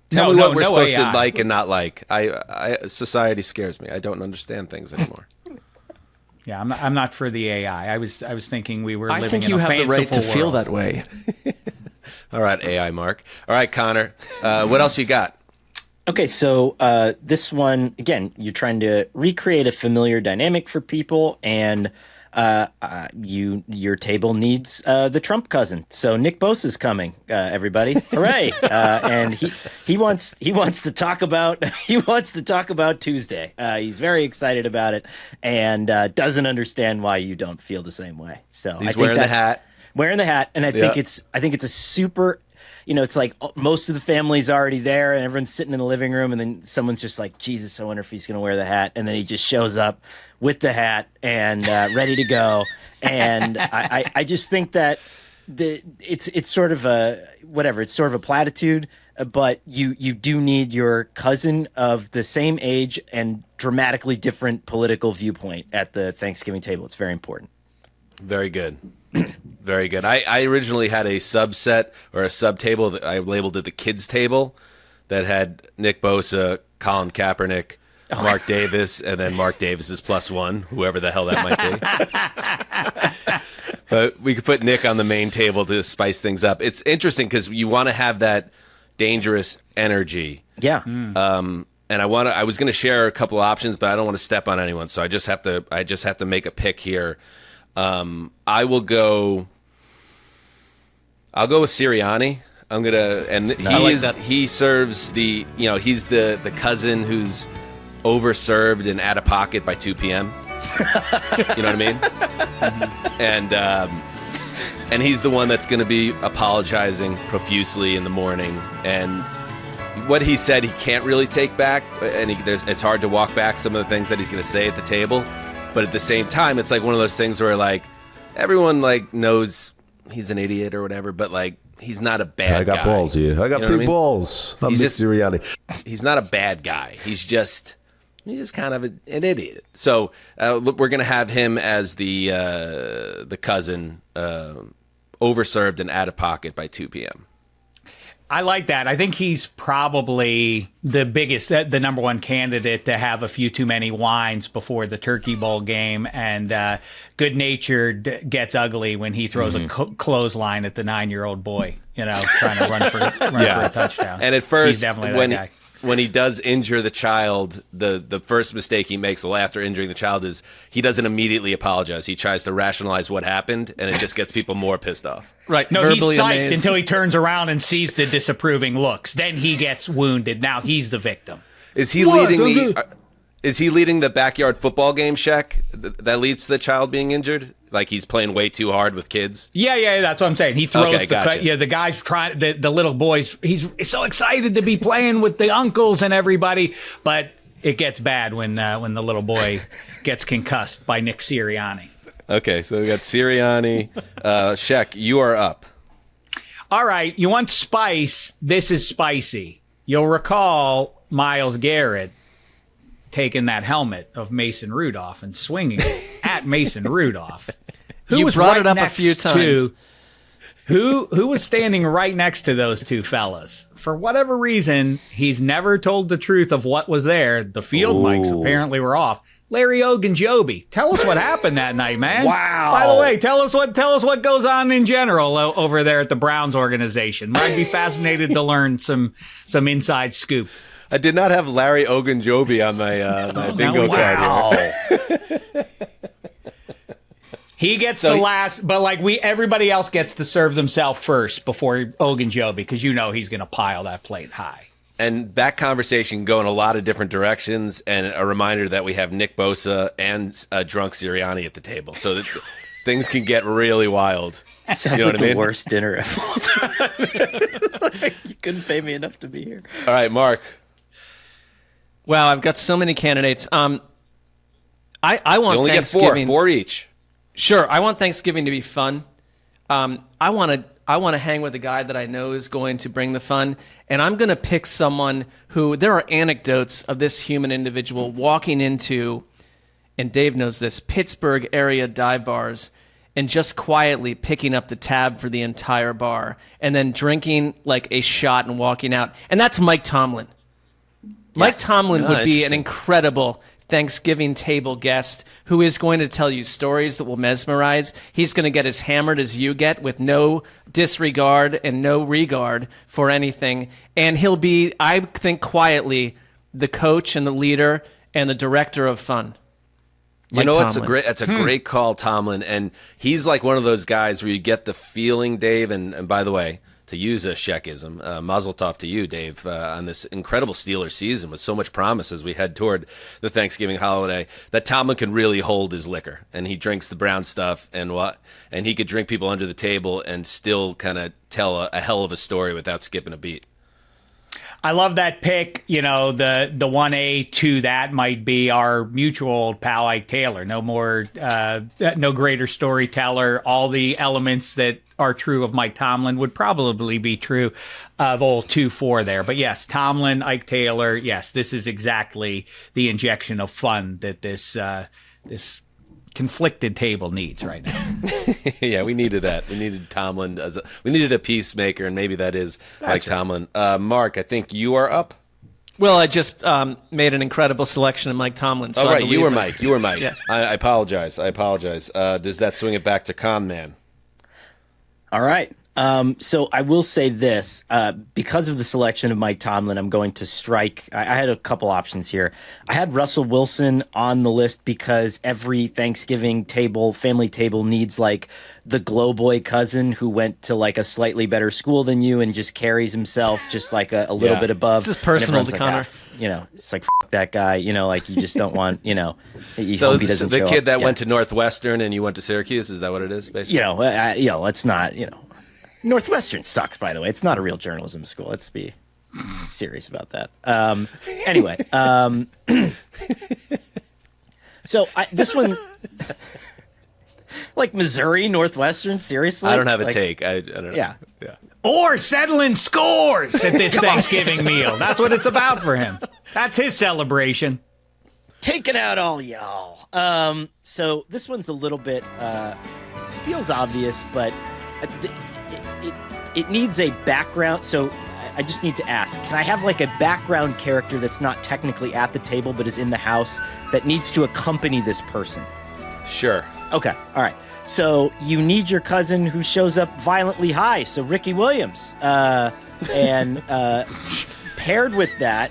Tell me what we're supposed to like and not like. Society scares me. I don't understand things anymore. Yeah, I'm not for the AI. I was thinking we were I living think in you a have the fanciful right to feel world. that way. All right, AI Mark. All right, Connor. What else you got? Okay, so this one, again, you're trying to recreate a familiar dynamic for people, and your table needs the Trump cousin. So Nick Bosa's coming, everybody. Hooray. And he wants to talk about Tuesday. He's very excited about it and doesn't understand why you don't feel the same way. So He's I think wearing the hat. Wearing the hat, and I think it's a super, it's like most of the family's already there and everyone's sitting in the living room, and then someone's just like, Jesus, I wonder if he's going to wear the hat. And then he just shows up with the hat and ready to go. And I just think that it's sort of it's sort of a platitude, but you do need your cousin of the same age and dramatically different political viewpoint at the Thanksgiving table. It's very important. Very good. Very good. I originally had a subset or a sub-table that I labeled it the kids table that had Nick Bosa, Colin Kaepernick, Mark Davis, and then Mark Davis's +1, whoever the hell that might be. But we could put Nick on the main table to spice things up. It's interesting because you want to have that dangerous energy. Yeah. And I was going to share a couple of options, but I don't want to step on anyone, so I just have to make a pick here. I'll go with Sirianni. He serves he's the cousin who's overserved and out of pocket by 2 p.m. You know what I mean? And he's the one that's going to be apologizing profusely in the morning. And what he said he can't really take back, and it's hard to walk back some of the things that he's going to say at the table. But at the same time, it's like one of those things where like everyone like knows he's an idiot or whatever, but like he's not a bad guy. I got balls here. I got big balls. I'm Nick Sirianni. He's not a bad guy. He's just kind of an idiot. So we're going to have him as the cousin, overserved and out of pocket by 2 p.m. I like that. I think he's probably the number one candidate to have a few too many wines before the Turkey Bowl game, and good-natured gets ugly when he throws a clothesline at the 9-year-old boy, trying to run for a touchdown. And at first, he's definitely that guy. When he does injure the child, the first mistake he makes after injuring the child is he doesn't immediately apologize. He tries to rationalize what happened, and it just gets people more pissed off. Right. No, he's Verbally psyched amazed. until he turns around and sees the disapproving looks. Then he gets wounded. Now he's the victim. Is he leading the backyard football game, Shaq, that leads to the child being injured? Like he's playing way too hard with kids? Yeah, that's what I'm saying. He throws gotcha. the guy's trying, the little boys, he's so excited to be playing with the uncles and everybody, but it gets bad when the little boy gets concussed by Nick Sirianni. Okay, so we got Sirianni. Shaq, you are up. All right, you want spice? This is spicy. You'll recall Myles Garrett taking that helmet of Mason Rudolph and swinging it at Mason Rudolph. Who You was brought right it up a next few times. Who was standing right next to those two fellas? For whatever reason, he's never told the truth of what was there. The field mics apparently were off. Larry Ogunjobi. Tell us what happened that night, man. Wow. By the way, tell us what goes on in general over there at the Browns organization. I'd be fascinated to learn some inside scoop. I did not have Larry Ogunjobi on my bingo card here. He gets the last, but everybody else gets to serve themselves first before Ogunjobi, because he's going to pile that plate high. And that conversation can go in a lot of different directions, and a reminder that we have Nick Bosa and a drunk Sirianni at the table. So that things can get really wild. Sounds like the worst dinner of all time. You couldn't pay me enough to be here. All right, Mark. Wow, I've got so many candidates. I want You only get Thanksgiving. four each. Sure, I want Thanksgiving to be fun. I want to hang with a guy that I know is going to bring the fun, and I'm going to pick someone who there are anecdotes of this human individual walking into, and Dave knows this, Pittsburgh area dive bars, and just quietly picking up the tab for the entire bar, and then drinking like a shot and walking out. And that's Mike Tomlin. Mike Tomlin would be an incredible Thanksgiving table guest who is going to tell you stories that will mesmerize. He's going to get as hammered as you get with no disregard and no regard for anything. And he'll be, I think, quietly the coach and the leader and the director of fun. You know, it's a great call, Tomlin. And he's like one of those guys where you get the feeling, Dave, and by the way, to use a Shekism, mazel tov to you, Dave, on this incredible Steelers season with so much promise as we head toward the Thanksgiving holiday, that Tomlin can really hold his liquor, and he drinks the brown stuff, and he could drink people under the table and still kind of tell a hell of a story without skipping a beat. I love that pick. The 1A to that might be our mutual old pal Ike Taylor. No greater storyteller. All the elements that are true of Mike Tomlin would probably be true of old 2-4 there. But yes, Tomlin, Ike Taylor. Yes, this is exactly the injection of fun that this conflicted table needs right now. Yeah, we needed that. We needed Tomlin we needed a peacemaker, and maybe that is Mike Tomlin. Mark, I think you are up. Well, I just made an incredible selection of Mike Tomlin. So right, you were Mike. You were Mike. Yeah. I apologize. Does that swing it back to Con Man? All right. So I will say this, because of the selection of Mike Tomlin, I'm going to strike. I had a couple options here. I had Russell Wilson on the list because every Thanksgiving family table needs like the glow boy cousin who went to like a slightly better school than you and just carries himself just like a little bit above. This is personal to like, Conor. It's like F that guy, like you just don't want, So hope he doesn't the show kid up. that Yeah. went to Northwestern and you went to Syracuse, is that what it is, basically? Let's not, Northwestern sucks, by the way. It's not a real journalism school. Let's be serious about that. Anyway, so this one, like Missouri, Northwestern, seriously? I don't have a Like, take. I don't know. Yeah. Or settling scores at this Thanksgiving meal. That's what it's about for him. That's his celebration. Taking out all y'all. So this one's a little bit feels obvious, but it needs a background. So I just need to ask: can I have like a background character that's not technically at the table but is in the house that needs to accompany this person? Sure. Okay, all right. So you need your cousin who shows up violently high. So Ricky Williams, and paired with that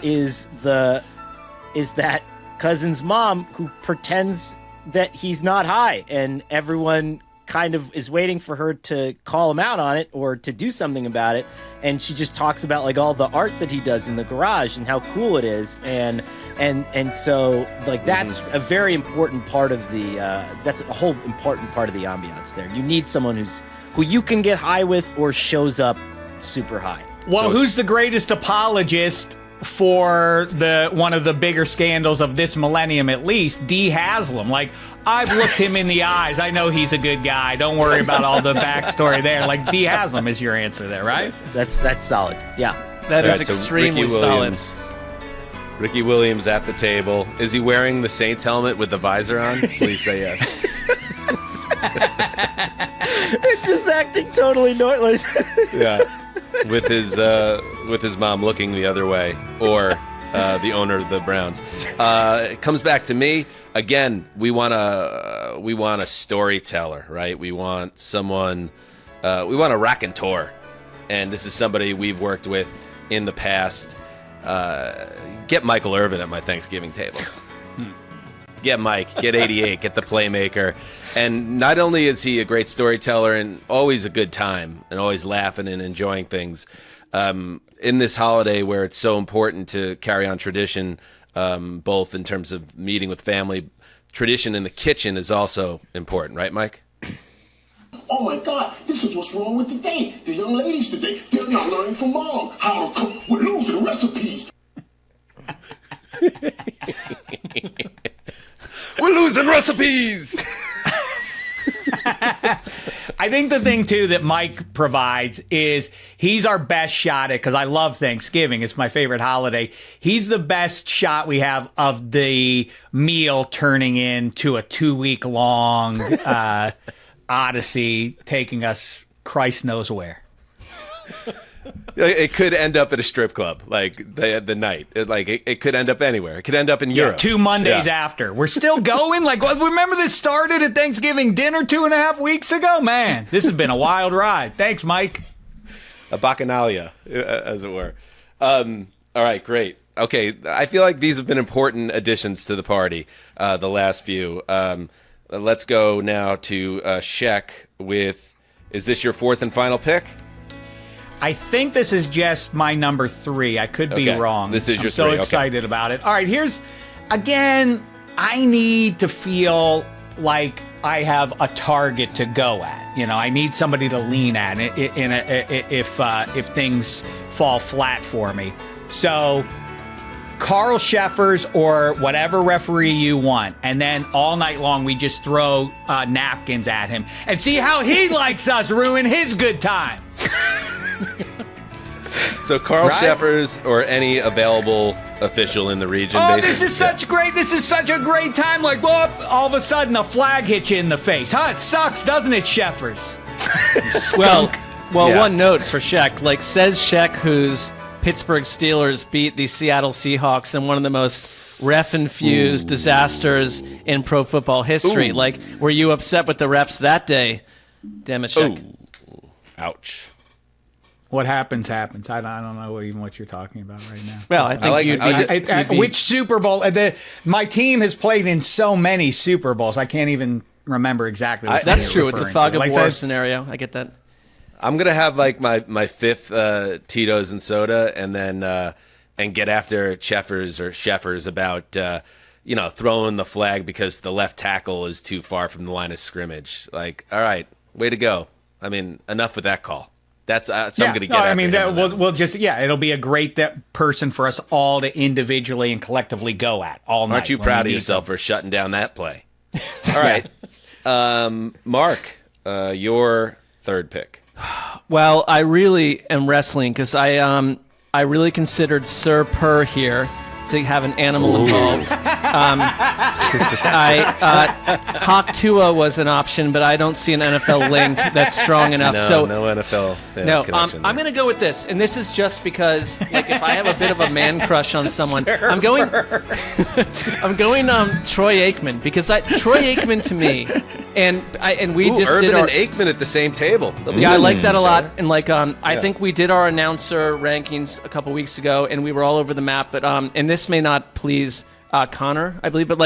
is that cousin's mom who pretends that he's not high, and everyone kind of is waiting for her to call him out on it or to do something about it, and she just talks about like all the art that he does in the garage and how cool it is, and so like that's a very important part of the that's a whole important part of the ambiance there. You need someone who you can get high with or shows up super high. Well, who's the greatest apologist for one of the bigger scandals of this millennium, at least? Dee Haslam. Like, I've looked him in the eyes. I know he's a good guy. Don't worry about all the backstory there. Like, Dee Haslam is your answer there, right? That's solid. Yeah. That is All right, so extremely Ricky solid. Williams. Ricky Williams at the table. Is he wearing the Saints helmet with the visor on? Please say yes. It's just acting totally normal. Yeah. With his mom looking the other way, or the owner of the Browns. It comes back to me again. We want a storyteller, right? We want someone. We want a raconteur, and this is somebody we've worked with in the past. Get Michael Irvin at my Thanksgiving table. Get Mike, get 88, get the playmaker. And not only is he a great storyteller and always a good time and always laughing and enjoying things, in this holiday where it's so important to carry on tradition, both in terms of meeting with family, tradition in the kitchen is also important, right, Mike? Oh my God, this is what's wrong with today. The young ladies today, they're not learning from mom how to cook. We're losing recipes. We're losing recipes! I think the thing, too, that Mike provides is he's our best shot at, because I love Thanksgiving. It's my favorite holiday. He's the best shot we have of the meal turning into a 2-week-long odyssey, taking us Christ knows where. It could end up at a strip club, like the night. It could end up anywhere. It could end up in Europe. 2 Mondays after. We're still going? Like, remember this started at Thanksgiving dinner 2.5 weeks ago? Man, this has been a wild ride. Thanks, Mike. A bacchanalia, as it were. All right, great. Okay, I feel like these have been important additions to the party, the last few. Let's go now to Shek with, is this your fourth and final pick? I think this is just my number 3. I could be wrong. This is your I'm so 3. excited about it. All right, again, I need to feel like I have a target to go at. I need somebody to lean at if things fall flat for me. So Carl Sheffers or whatever referee you want, and then all night long we just throw napkins at him and see how he likes us ruin his good time. So Carl Sheffers or any available official in the region. Oh, basically. this is such a great time. Like, well, all of a sudden a flag hits you in the face. Huh? It sucks, doesn't it, Sheffers? Well, Yeah. One note for Shek. Like, says Shek, whose Pittsburgh Steelers beat the Seattle Seahawks in one of the most ref-infused disasters in pro football history. Ooh. Like, were you upset with the refs that day, Dameshek? Ouch. What happens. I don't know even what you're talking about right now. Well, I think you'd be which Super Bowl? My team has played in so many Super Bowls. I can't even remember exactly. That's true. It's a fog of like war scenario. I get that. I'm gonna have like my fifth Tito's and soda, and then and get after Sheffers about throwing the flag because the left tackle is too far from the line of scrimmage. Like, all right, way to go. I mean, enough with that call. That's I'm going to get. No, I mean, we'll just it'll be a great person for us all to individually and collectively go at all night. Aren't you proud of yourself for shutting down that play? All right, Mark, your third pick. Well, I really am wrestling because I really considered Sir Purr here to have an animal involved. Hawk Tua was an option, but I don't see an NFL link that's strong enough. No NFL. No, I'm going to go with this, and this is just because, like, if I have a bit of a man crush on someone, I'm going Troy Aikman because Troy Aikman to me, and we just Urban did our and Aikman at the same table. Yeah, I like that a lot, and I think we did our announcer rankings a couple weeks ago, and we were all over the map. But and this may not please Connor, I believe, but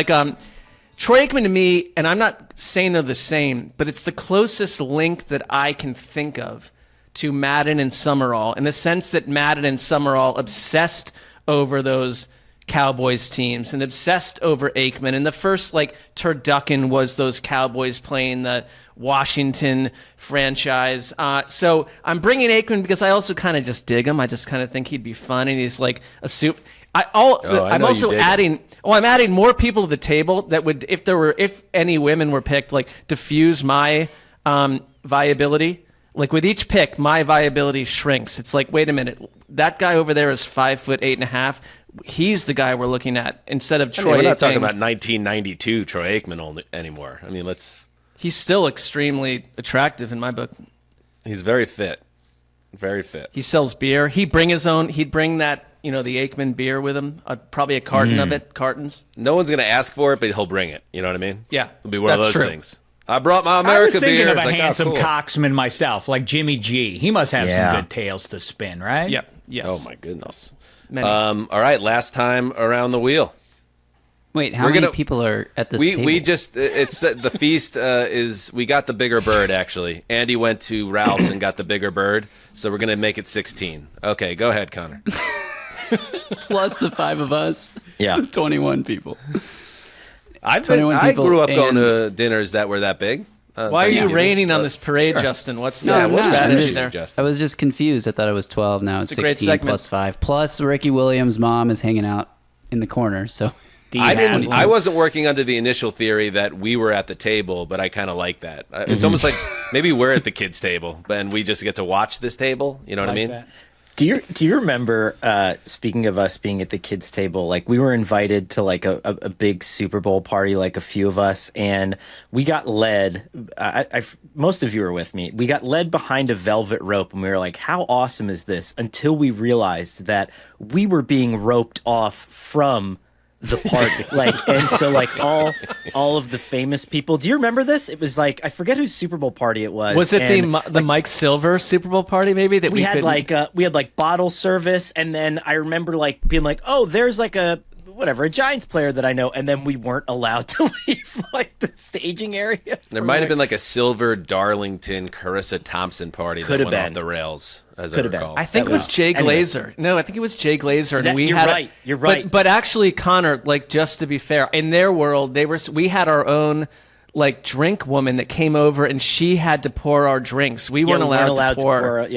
Troy Aikman to me, and I'm not saying they're the same, but it's the closest link that I can think of to Madden and Summerall, in the sense that Madden and Summerall obsessed over those Cowboys teams and obsessed over Aikman. And the first turducken was those Cowboys playing the Washington franchise. So I'm bringing Aikman because I also kind of just dig him. I just kind of think he'd be fun, and he's like a soup. I'm also adding. I'm adding more people to the table that would, if any women were picked, diffuse my viability. Like with each pick, my viability shrinks. It's like, wait a minute, that guy over there is 5'8.5". He's the guy we're looking at instead of Troy. We're not talking about 1992 Troy Aikman anymore. I mean, He's still extremely attractive in my book. He's very fit. Very fit. He sells beer. He'd bring that, the Aikman beer with him. Probably a carton of it, cartons. No one's going to ask for it, but he'll bring it. You know what I mean? Yeah. It'll be one of those true. things. I brought my America beer. I was thinking beer. of a handsome cool. coxman myself, like Jimmy G. He must have some good tales to spin, right? Yep. Yes. Oh, my goodness. Many. All right, last time around the wheel. Wait, how many people are at this table? We just, it's the feast we got the bigger bird, actually. Andy went to Ralph's and got the bigger bird, so we're going to make it 16. Okay, go ahead, Connor. Plus the 5 of us. Yeah. 21 people. I grew up going to dinners that were that big. Why are you raining on this parade, Justin? What's the strategy there? I was just confused. I thought it was 12. Now it's 16 plus 5. Plus Ricky Williams' mom is hanging out in the corner. So I wasn't working under the initial theory that we were at the table, but I kind of like that. It's almost like maybe we're at the kids' table, and we just get to watch this table. You know what I mean? That. Do you remember, speaking of us being at the kids' table, we were invited to a big Super Bowl party, a few of us, and we got led, most of you were with me, we got led behind a velvet rope, and we were like, how awesome is this? Until we realized that we were being roped off from the party. And so all of the famous people. Do you remember this? It was I forget whose Super Bowl party it was. Was it the Mike Silver Super Bowl party maybe that we had we had bottle service, and then I remember being oh, there's a Giants player that I know, and then we weren't allowed to leave the staging area. There might have been a Silver Darlington Carissa Thompson party that went off the rails. As I recall. I think it was Jay Glazer. No, I think it was Jay Glazer, and You're right. But actually, Connor, just to be fair, in their world, we had our own drink woman that came over, and she had to pour our drinks. We weren't allowed to pour.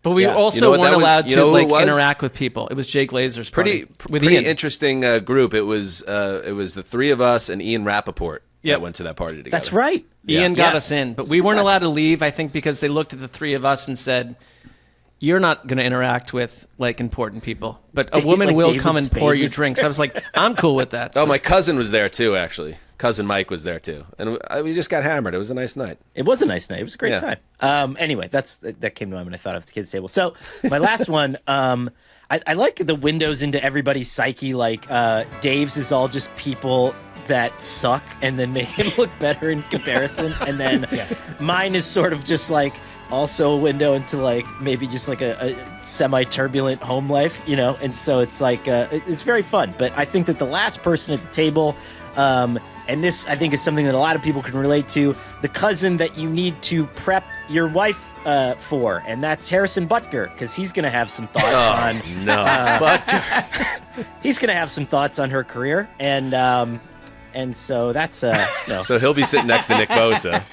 But we also weren't allowed to interact with people. It was Jay Glazer's party. Pretty interesting group. It was the 3 of us and Ian Rappaport that went to that party together. That's right. Ian got us in, but we weren't allowed to leave. I think because they looked at the 3 of us and said, "You're not going to interact with we people, but a woman will come and pour you drinks." I was like, "I'm cool with that." Oh, my cousin was there too. Actually, cousin Mike was there too, and we just got hammered. It was a nice night. It was a nice night. It was a great time. Anyway, that came to mind when I thought of the kids' table. So my last one, I like the windows into everybody's psyche. Dave's is all just people that suck, and then make him look better in comparison. And then mine is sort of just also a window into like maybe just like a semi-turbulent home life, you know. And so it's like it's very fun. But I think that the last person at the table, and this I think is something that a lot of people can relate to, the cousin that you need to prep your wife for, and that's Harrison Butker, because he's going to have some thoughts on Butker. He's going to have some thoughts on her career, and so that's no. So he'll be sitting next to Nick Bosa.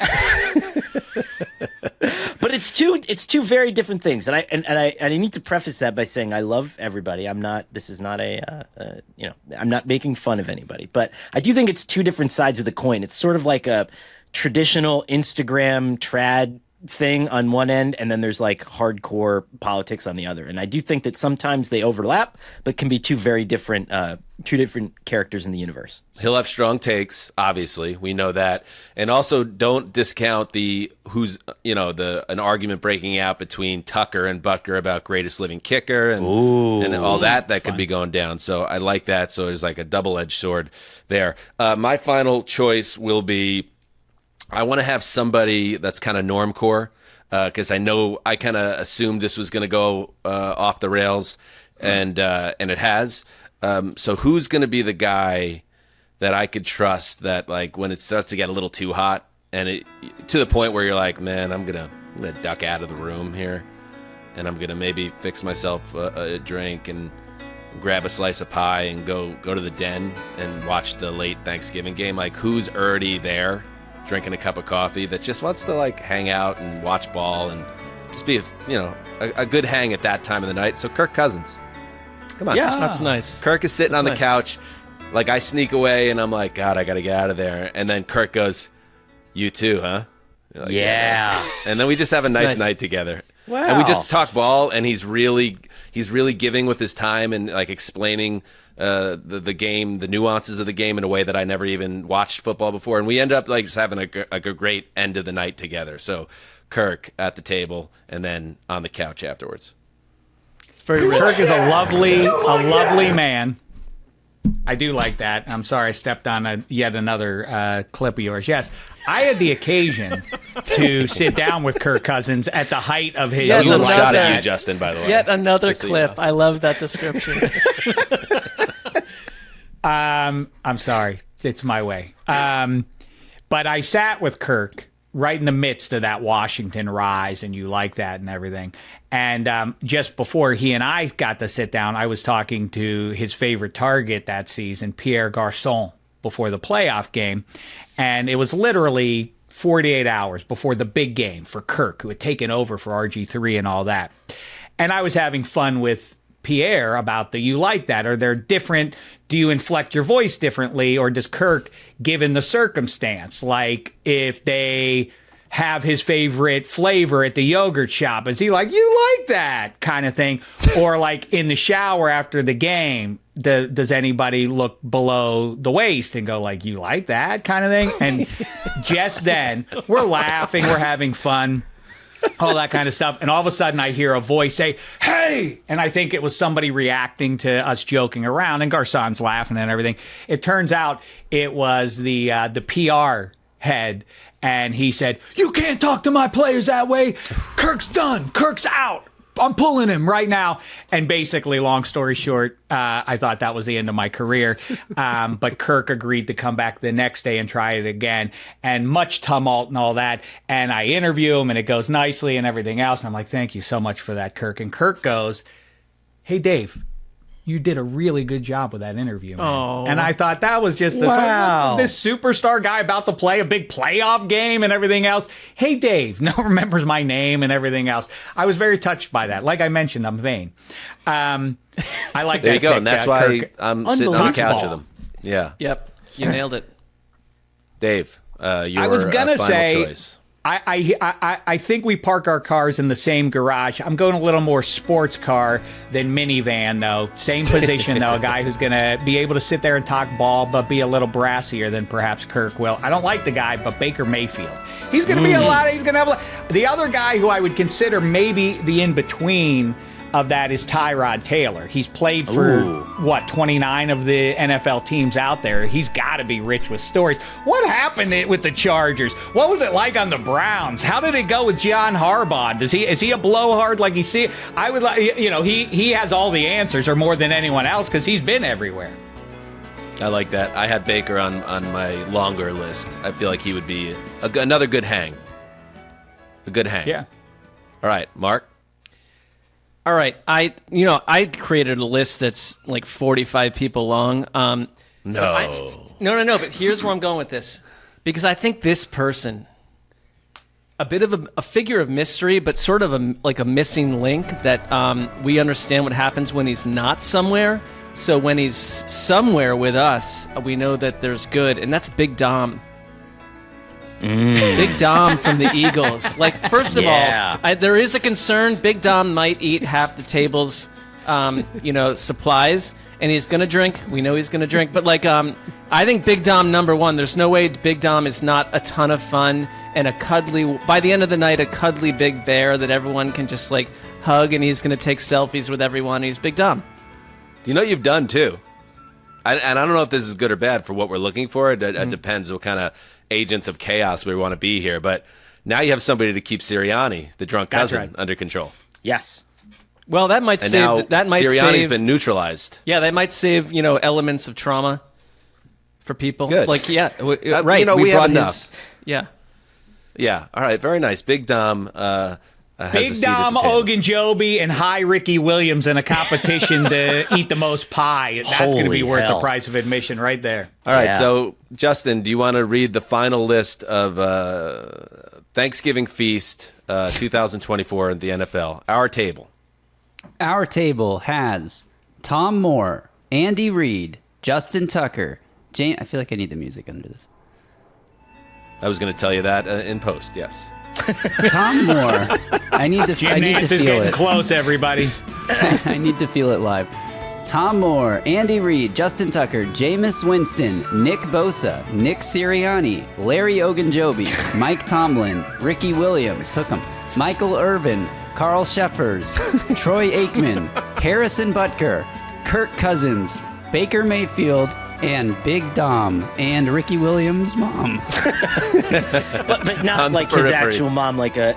But it's two very different things, and I need to preface that by saying I love everybody. This is not I'm not making fun of anybody, but I do think it's two different sides of the coin. It's sort of like a traditional Instagram trad thing on one end, and then there's like hardcore politics on the other. And I do think that sometimes they overlap, but can be two different characters in the universe. He'll have strong takes, obviously. We know that. And also don't discount an argument breaking out between Tucker and Butker about greatest living kicker and all that could be going down. So I like that. So there's like a double-edged sword there. My final choice will be, I want to have somebody that's kind of normcore, because I know I kind of assumed this was going to go off the rails, and it has. So who's going to be the guy that I could trust that, like, when it starts to get a little too hot and to the point where you're like, man, I'm gonna duck out of the room here, and I'm gonna maybe fix myself a drink and grab a slice of pie and go to the den and watch the late Thanksgiving game. Like, who's already there drinking a cup of coffee that just wants to like hang out and watch ball and just be a good hang at that time of the night. So Kirk Cousins, come on. Yeah, that's nice. Kirk is sitting on the couch. Like, I sneak away and I'm like, God, I got to get out of there. And then Kirk goes, you too, huh? Like, yeah. And then we just have a nice night together. Wow. And we just talk ball, and he's really giving with his time and like explaining the game, the nuances of the game in a way that I never even watched football before. And we end up like just having a great end of the night together. So Kirk at the table and then on the couch afterwards. It's very rich. Kirk is a lovely man. I do like that. I'm sorry I stepped on yet another clip of yours. Yes, I had the occasion to sit down with Kirk Cousins at the height of his. A little shot at you, that. Justin, by the way. Yet another clip. I love that description. I'm sorry. It's my way. But I sat with Kirk right in the midst of that Washington rise, and you like that and everything. And just before he and I got to sit down, I was talking to his favorite target that season, Pierre Garçon, before the playoff game. And it was literally 48 hours before the big game for Kirk, who had taken over for RG3 and all that. And I was having fun with Pierre about you like that? Are there different, do you inflect your voice differently, or does Kirk, given the circumstance, like if they have his favorite flavor at the yogurt shop, is he like, you like that kind of thing? Or like in the shower after the game, does anybody look below the waist and go like, you like that kind of thing? And just then we're laughing, we're having fun, all that kind of stuff. And all of a sudden I hear a voice say, hey! And I think it was somebody reacting to us joking around, and Garçon's laughing and everything. It turns out it was the PR head. And he said, you can't talk to my players that way. Kirk's done. Kirk's out. I'm pulling him right now. And basically, long story short, I thought that was the end of my career. But Kirk agreed to come back the next day and try it again. And much tumult and all that. And I interview him, and it goes nicely and everything else. And I'm like, thank you so much for that, Kirk. And Kirk goes, hey, Dave, you did a really good job with that interview, man. Oh. And I thought that was just this superstar guy about to play a big playoff game and everything else. Hey, Dave, no one remembers my name and everything else. I was very touched by that. Like I mentioned, I'm vain. I like there that. You go, pick, and that's Kirk. why I'm sitting on the couch with him. Yeah. Yep, you nailed it. Dave, your I was gonna final say, choice. I think we park our cars in the same garage. I'm going a little more sports car than minivan, though. Same position, though. A guy who's going to be able to sit there and talk ball, but be a little brassier than perhaps Kirk will. I don't like the guy, but Baker Mayfield. He's going to be he's going to have the other guy who I would consider maybe the in-between of that is Tyrod Taylor. He's played for, 29 of the NFL teams out there. He's got to be rich with stories. What happened with the Chargers? What was it like on the Browns? How did it go with John Harbaugh? Is he a blowhard like you see? I would like, he has all the answers, or more than anyone else, because he's been everywhere. I like that. I had Baker on my longer list. I feel like he would be another good hang. A good hang. Yeah. All right, Mark. All right, I created a list that's like 45 people long. No, but here's where I'm going with this, because I think this person, a bit of a figure of mystery, but sort of like a missing link that we understand what happens when he's not somewhere. So when he's somewhere with us, we know that there's good, and that's Big Dom. Big Dom from the Eagles. Like, first of all, there is a concern Big Dom might eat half the table's, supplies, and he's going to drink. We know he's going to drink. But, I think Big Dom, number one, there's no way Big Dom is not a ton of fun and by the end of the night, a cuddly big bear that everyone can just, hug, and he's going to take selfies with everyone. He's Big Dom. Do you know what you've done, too? And I don't know if this is good or bad for what we're looking for. It depends what kind of agents of chaos we want to be here. But now you have somebody to keep Sirianni, the drunk cousin, under control. Yes. Well, that might save. Sirianni's been neutralized. Yeah, that might save elements of trauma for people. Good. Right. We have enough. Yeah. Yeah. All right. Very nice. Big Dom. Big Dom Ogunjobi and High Ricky Williams in a competition to eat the most pie. That's going to be worth the price of admission right there. All right, so Justin, do you want to read the final list of Thanksgiving Feast 2024 in the NFL? Our table. Our table has Tom Moore, Andy Reid, Justin Tucker, I feel like I need the music under this. I was going to tell you that in post, yes. Tom Moore. I need to Jim I need Nance to is feel getting it. close, everybody. I need to feel it live. Tom Moore, Andy Reid, Justin Tucker, Jameis Winston, Nick Bosa, Nick Sirianni, Larry Ogunjobi, Mike Tomlin, Ricky Williams, hook 'em, Michael Irvin, Carl Sheffers, Troy Aikman, Harrison Butker, Kirk Cousins, Baker Mayfield, and Big Dom and Ricky Williams' mom. but not like his actual mom, like a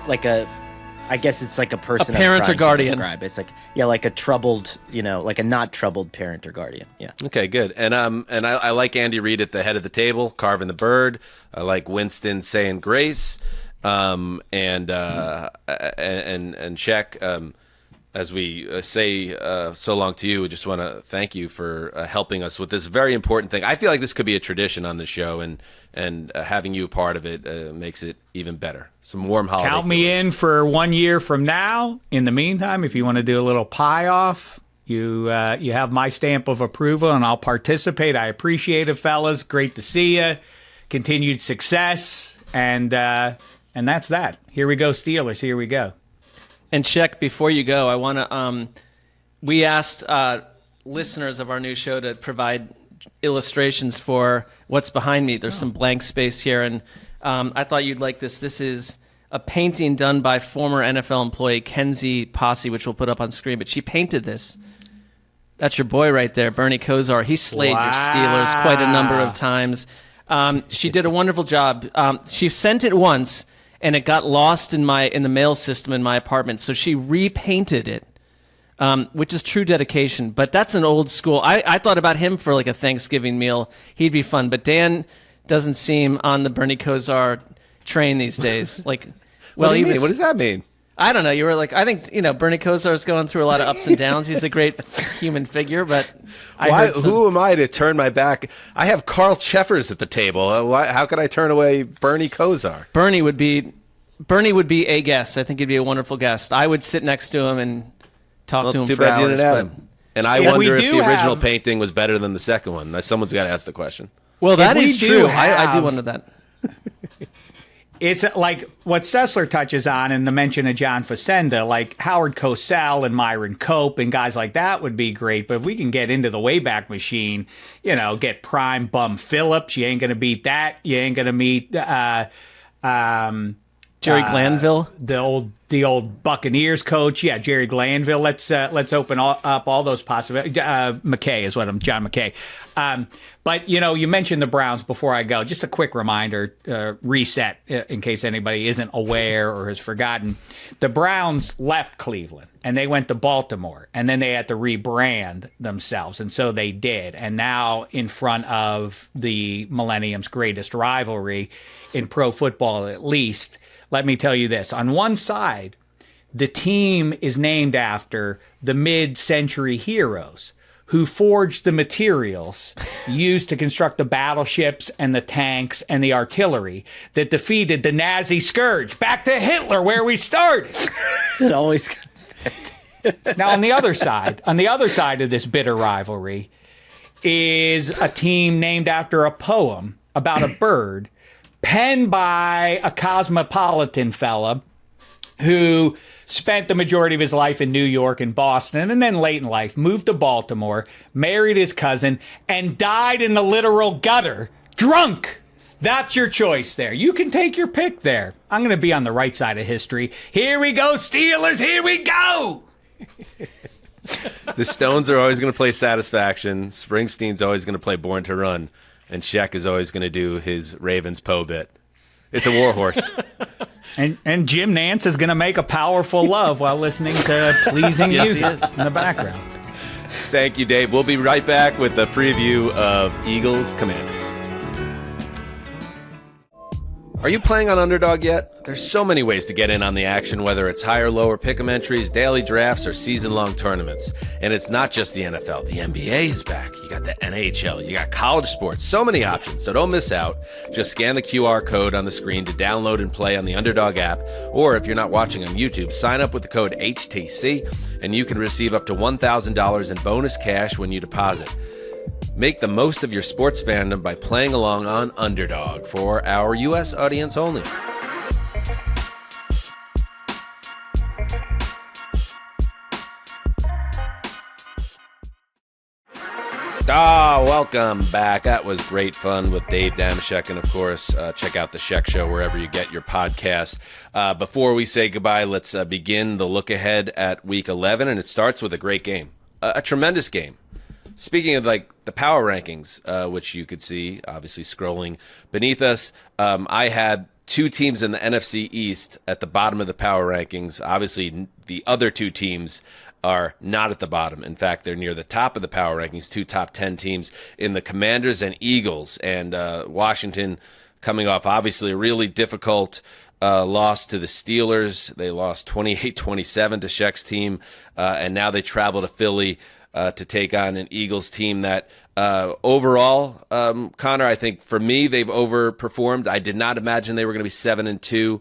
I guess it's like a person, a parent or guardian. It's like like a troubled, like a not troubled parent or guardian. Yeah. Okay, good. And I like Andy Reid at the head of the table, carving the bird. I like Winston saying grace, and Shek. As we say so long to you, we just want to thank you for helping us with this very important thing. I feel like this could be a tradition on the show, and having you a part of it makes it even better. Some warm holiday Count me in for 1 year from now. In the meantime, if you want to do a little pie off, you have my stamp of approval, and I'll participate. I appreciate it, fellas. Great to see you. Continued success, and that's that. Here we go, Steelers. Here we go. And Shek, before you go, I want to. We asked listeners of our new show to provide illustrations for what's behind me. There's some blank space here, and I thought you'd like this. This is a painting done by former NFL employee Kenzie Posse, which we'll put up on screen. But she painted this. That's your boy right there, Bernie Kosar. He slayed your Steelers quite a number of times. She did a wonderful job. She sent it once, and it got lost in the mail system in my apartment. So she repainted it, which is true dedication. But that's an old school. I thought about him for like a Thanksgiving meal. He'd be fun. But Dan doesn't seem on the Bernie Kosar train these days. Like, well, what do you mean? What does that mean? I don't know. You were like, I think, Bernie Kosar's going through a lot of ups and downs. He's a great human figure, but who am I to turn my back? I have Carl Cheffers at the table. How could I turn away Bernie Kosar? Bernie would be a guest. I think he'd be a wonderful guest. I would sit next to him and talk to him for hours. Didn't add him. And I wonder if the original painting was better than the second one. Someone's got to ask the question. Well, that is true. I do wonder that. It's like what Sessler touches on in the mention of John Facenda, like Howard Cosell and Myron Cope and guys like that would be great. But if we can get into the Wayback Machine, get prime Bum Phillips, you ain't going to beat that. You ain't going to meet Jerry Glanville, the old Buccaneers coach. Yeah, Jerry Glanville. Let's open up all those possibilities. McKay is what I'm. John McKay. But you mentioned the Browns before I go. Just a quick reminder, reset in case anybody isn't aware or has forgotten. The Browns left Cleveland and they went to Baltimore, and then they had to rebrand themselves, and so they did. And now, in front of the millennium's greatest rivalry in pro football, at least, let me tell you this: on one side, the team is named after the mid-century heroes who forged the materials used to construct the battleships and the tanks and the artillery that defeated the Nazi scourge. Back to Hitler, where we started. It always comes back. Now, on the other side of this bitter rivalry is a team named after a poem about a bird penned by a cosmopolitan fella who spent the majority of his life in New York and Boston, and then late in life moved to Baltimore, married his cousin, and died in the literal gutter, drunk. That's your choice there. You can take your pick there. I'm going to be on the right side of history. Here we go, Steelers. Here we go. The Stones are always going to play Satisfaction. Springsteen's always going to play Born to Run. And Sheck is always going to do his Ravens Poe bit. It's a war horse. And Jim Nance is going to make a powerful love while listening to pleasing Yes, music he is. in the background. Thank you, Dave. We'll be right back with the preview of Eagles Commanders. Are you playing on Underdog yet? There's so many ways to get in on the action, whether it's higher, lower pick'em entries, daily drafts, or season-long tournaments. And it's not just the NFL. The NBA is back. You got the NHL. You got college sports. So many options. So don't miss out. Just scan the QR code on the screen to download and play on the Underdog app. Or if you're not watching on YouTube, sign up with the code HTC, and you can receive up to $1,000 in bonus cash when you deposit. Make the most of your sports fandom by playing along on Underdog for our U.S. audience only. Welcome back. That was great fun with Dave Dameshek. And, of course, check out The Sheck Show wherever you get your podcast. Before we say goodbye, let's begin the look ahead at Week 11. And it starts with a great game, a tremendous game. Speaking of the power rankings, which you could see obviously scrolling beneath us, I had two teams in the NFC East at the bottom of the power rankings. Obviously, the other two teams are not at the bottom. In fact, they're near the top of the power rankings, two top 10 teams in the Commanders and Eagles. And Washington coming off obviously a really difficult loss to the Steelers. They lost 28-27 to Sheck's team, and now they travel to Philly to take on an Eagles team that overall, Connor, I think for me, they've overperformed. I did not imagine they were going to be 7-2.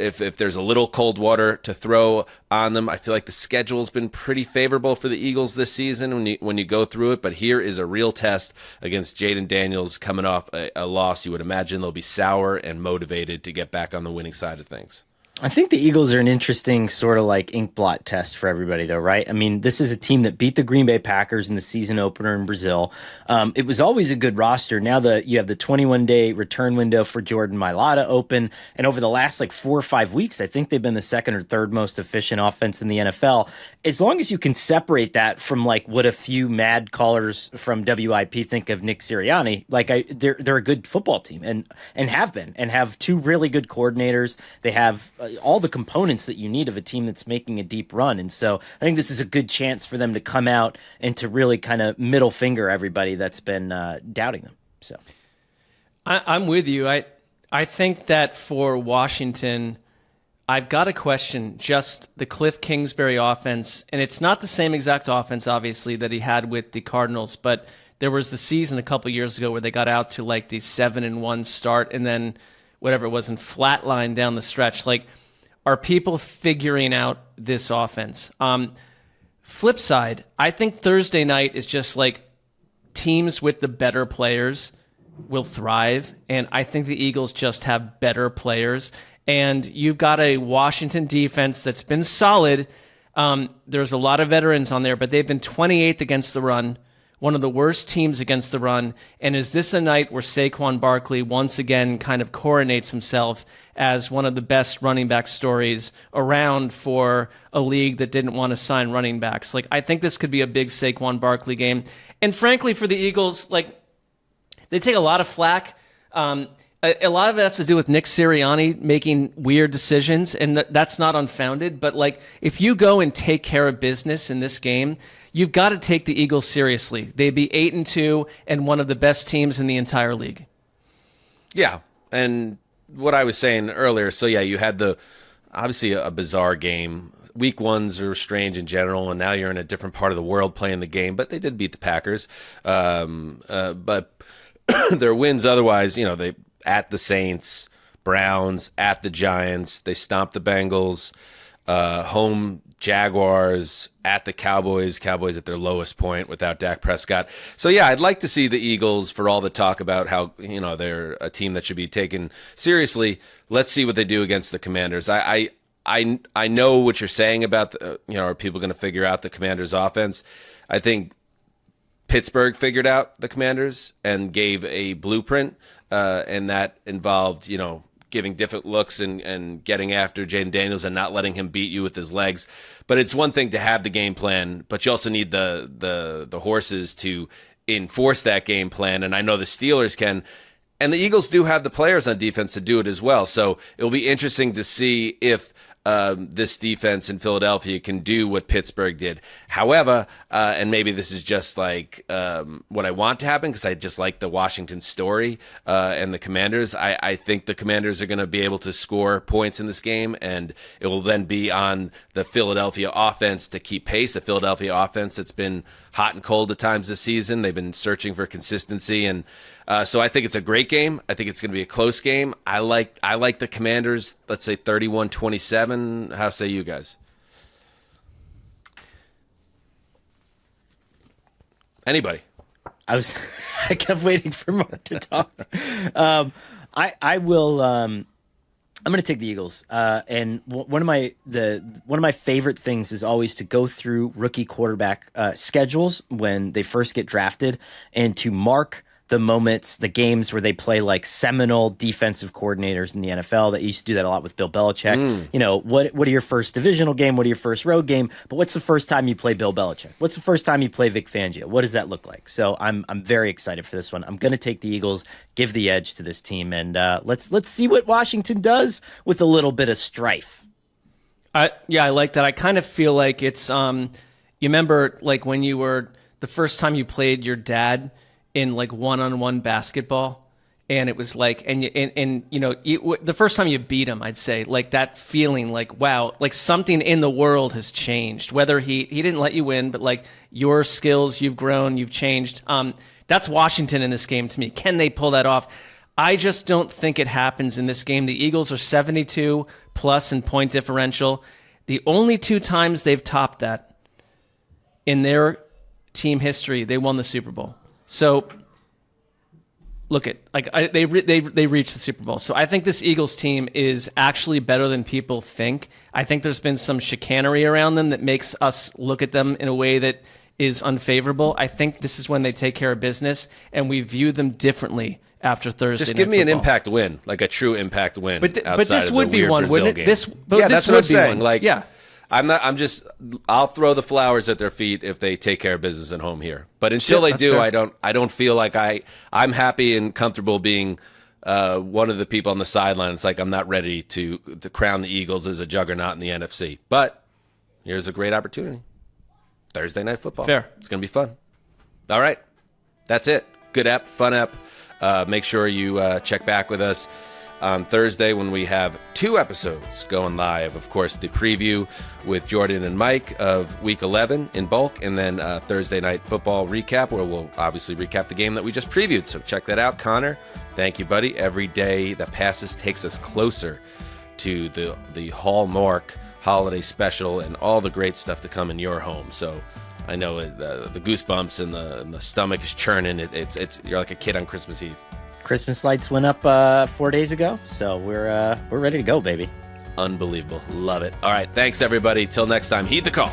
If there's a little cold water to throw on them, I feel like the schedule's been pretty favorable for the Eagles this season when you go through it. But here is a real test against Jaden Daniels coming off a loss. You would imagine they'll be sour and motivated to get back on the winning side of things. I think the Eagles are an interesting sort of like ink blot test for everybody, though, right? I mean, this is a team that beat the Green Bay Packers in the season opener in Brazil. It was always a good roster. Now you have the 21-day return window for Jordan Mailata open, and over the last 4 or 5 weeks, I think they've been the second or third most efficient offense in the NFL. As long as you can separate that from what a few mad callers from WIP think of Nick Sirianni, they're a good football team and have been, and have two really good coordinators. They have all the components that you need of a team that's making a deep run. And so I think this is a good chance for them to come out and to really kind of middle finger everybody that's been doubting them. So I'm with you. I think that for Washington, I've got to question just the Cliff Kingsbury offense. And it's not the same exact offense, obviously, that he had with the Cardinals, but there was the season a couple years ago where they got out to the 7-1 start and then whatever it was and flatline down the stretch. Are people figuring out this offense? Flip side, I think Thursday night is just teams with the better players will thrive, and I think the Eagles just have better players. And you've got a Washington defense that's been solid. There's a lot of veterans on there, but they've been 28th against the run, one of the worst teams against the run. And is this a night where Saquon Barkley once again kind of coronates himself as one of the best running back stories around for a league that didn't want to sign running backs? Like, I think this could be a big Saquon Barkley game. And frankly, for the Eagles, like, they take a lot of flack. A lot of it has to do with Nick Sirianni making weird decisions, and that's not unfounded. But, like, if you go and take care of business in this game, you've got to take the Eagles seriously. They'd be 8-2 and one of the best teams in the entire league. Yeah, and what I was saying earlier, so yeah, you had obviously a bizarre game. Week ones are strange in general, and now you're in a different part of the world playing the game, but they did beat the Packers. But their wins otherwise, they at the Saints, Browns, at the Giants, they stomped the Bengals, home Jaguars, at the Cowboys at their lowest point without Dak Prescott. So yeah, I'd like to see the Eagles, for all the talk about how they're a team that should be taken seriously. Let's see what they do against the Commanders. I know what you're saying about are people going to figure out the Commanders' offense? I think Pittsburgh figured out the Commanders and gave a blueprint, and that involved giving different looks and getting after Jaden Daniels and not letting him beat you with his legs. But it's one thing to have the game plan, but you also need the horses to enforce that game plan. And I know the Steelers can, and the Eagles do have the players on defense to do it as well. So it'll be interesting to see if this defense in Philadelphia can do what Pittsburgh did. However, and maybe this is just like what I want to happen because I just like the Washington story and the Commanders. I think the Commanders are going to be able to score points in this game, and it will then be on the Philadelphia offense to keep pace. A Philadelphia offense that's been hot and cold at times this season. They've been searching for consistency, and so I think it's a great game. I think it's going to be a close game. I like the Commanders, let's say 31-27. How say you guys? Anybody? I kept waiting for Mark to talk. I will. I'm going to take the Eagles. And one of my favorite things is always to go through rookie quarterback schedules when they first get drafted and to mark the moments, the games where they play like seminal defensive coordinators in the NFL. That used to do that a lot with Bill Belichick. What are your first divisional game? What are your first road game? But what's the first time you play Bill Belichick? What's the first time you play Vic Fangio? What does that look like? So I'm very excited for this one. I'm going to take the Eagles, give the edge to this team, and let's see what Washington does with a little bit of strife. I like that. I kind of feel like it's you remember like when you were the first time you played your dad in like one-on-one basketball, and it was like, the first time you beat him, I'd say, like that feeling like, wow, like something in the world has changed. Whether he didn't let you win, but like your skills, you've grown, you've changed. That's Washington in this game to me. Can they pull that off? I just don't think it happens in this game. The Eagles are 72 plus in point differential. The only two times they've topped that in their team history, they won the Super Bowl. So, look at they reached the Super Bowl. So I think this Eagles team is actually better than people think. I think there's been some chicanery around them that makes us look at them in a way that is unfavorable. I think this is when they take care of business, and we view them differently after Thursday. Just give me an impact win, like a true impact win. But this would be one, wouldn't it? That's what I'm saying. Like, yeah. I'll throw the flowers at their feet if they take care of business at home here. But until they do, fair. I don't feel like I'm happy and comfortable being one of the people on the sideline. It's like I'm not ready to crown the Eagles as a juggernaut in the NFC. But here's a great opportunity. Thursday Night Football. Fair. It's going to be fun. All right. That's it. Good app, fun app. Make sure you check back with us on Thursday when we have 2 episodes going live. Of course, the preview with Jordan and Mike of Week 11 in bulk, and then Thursday Night Football recap, where we'll obviously recap the game that we just previewed. So check that out. Connor, thank you, buddy. Every day that passes takes us closer to the Hallmark holiday special and all the great stuff to come in your home. So I know the goosebumps and the stomach is churning. It's you're like a kid on Christmas Eve. Christmas lights went up 4 days ago, so we're ready to go, baby. Unbelievable. Love it. All right, thanks everybody. Till next time, heed the call.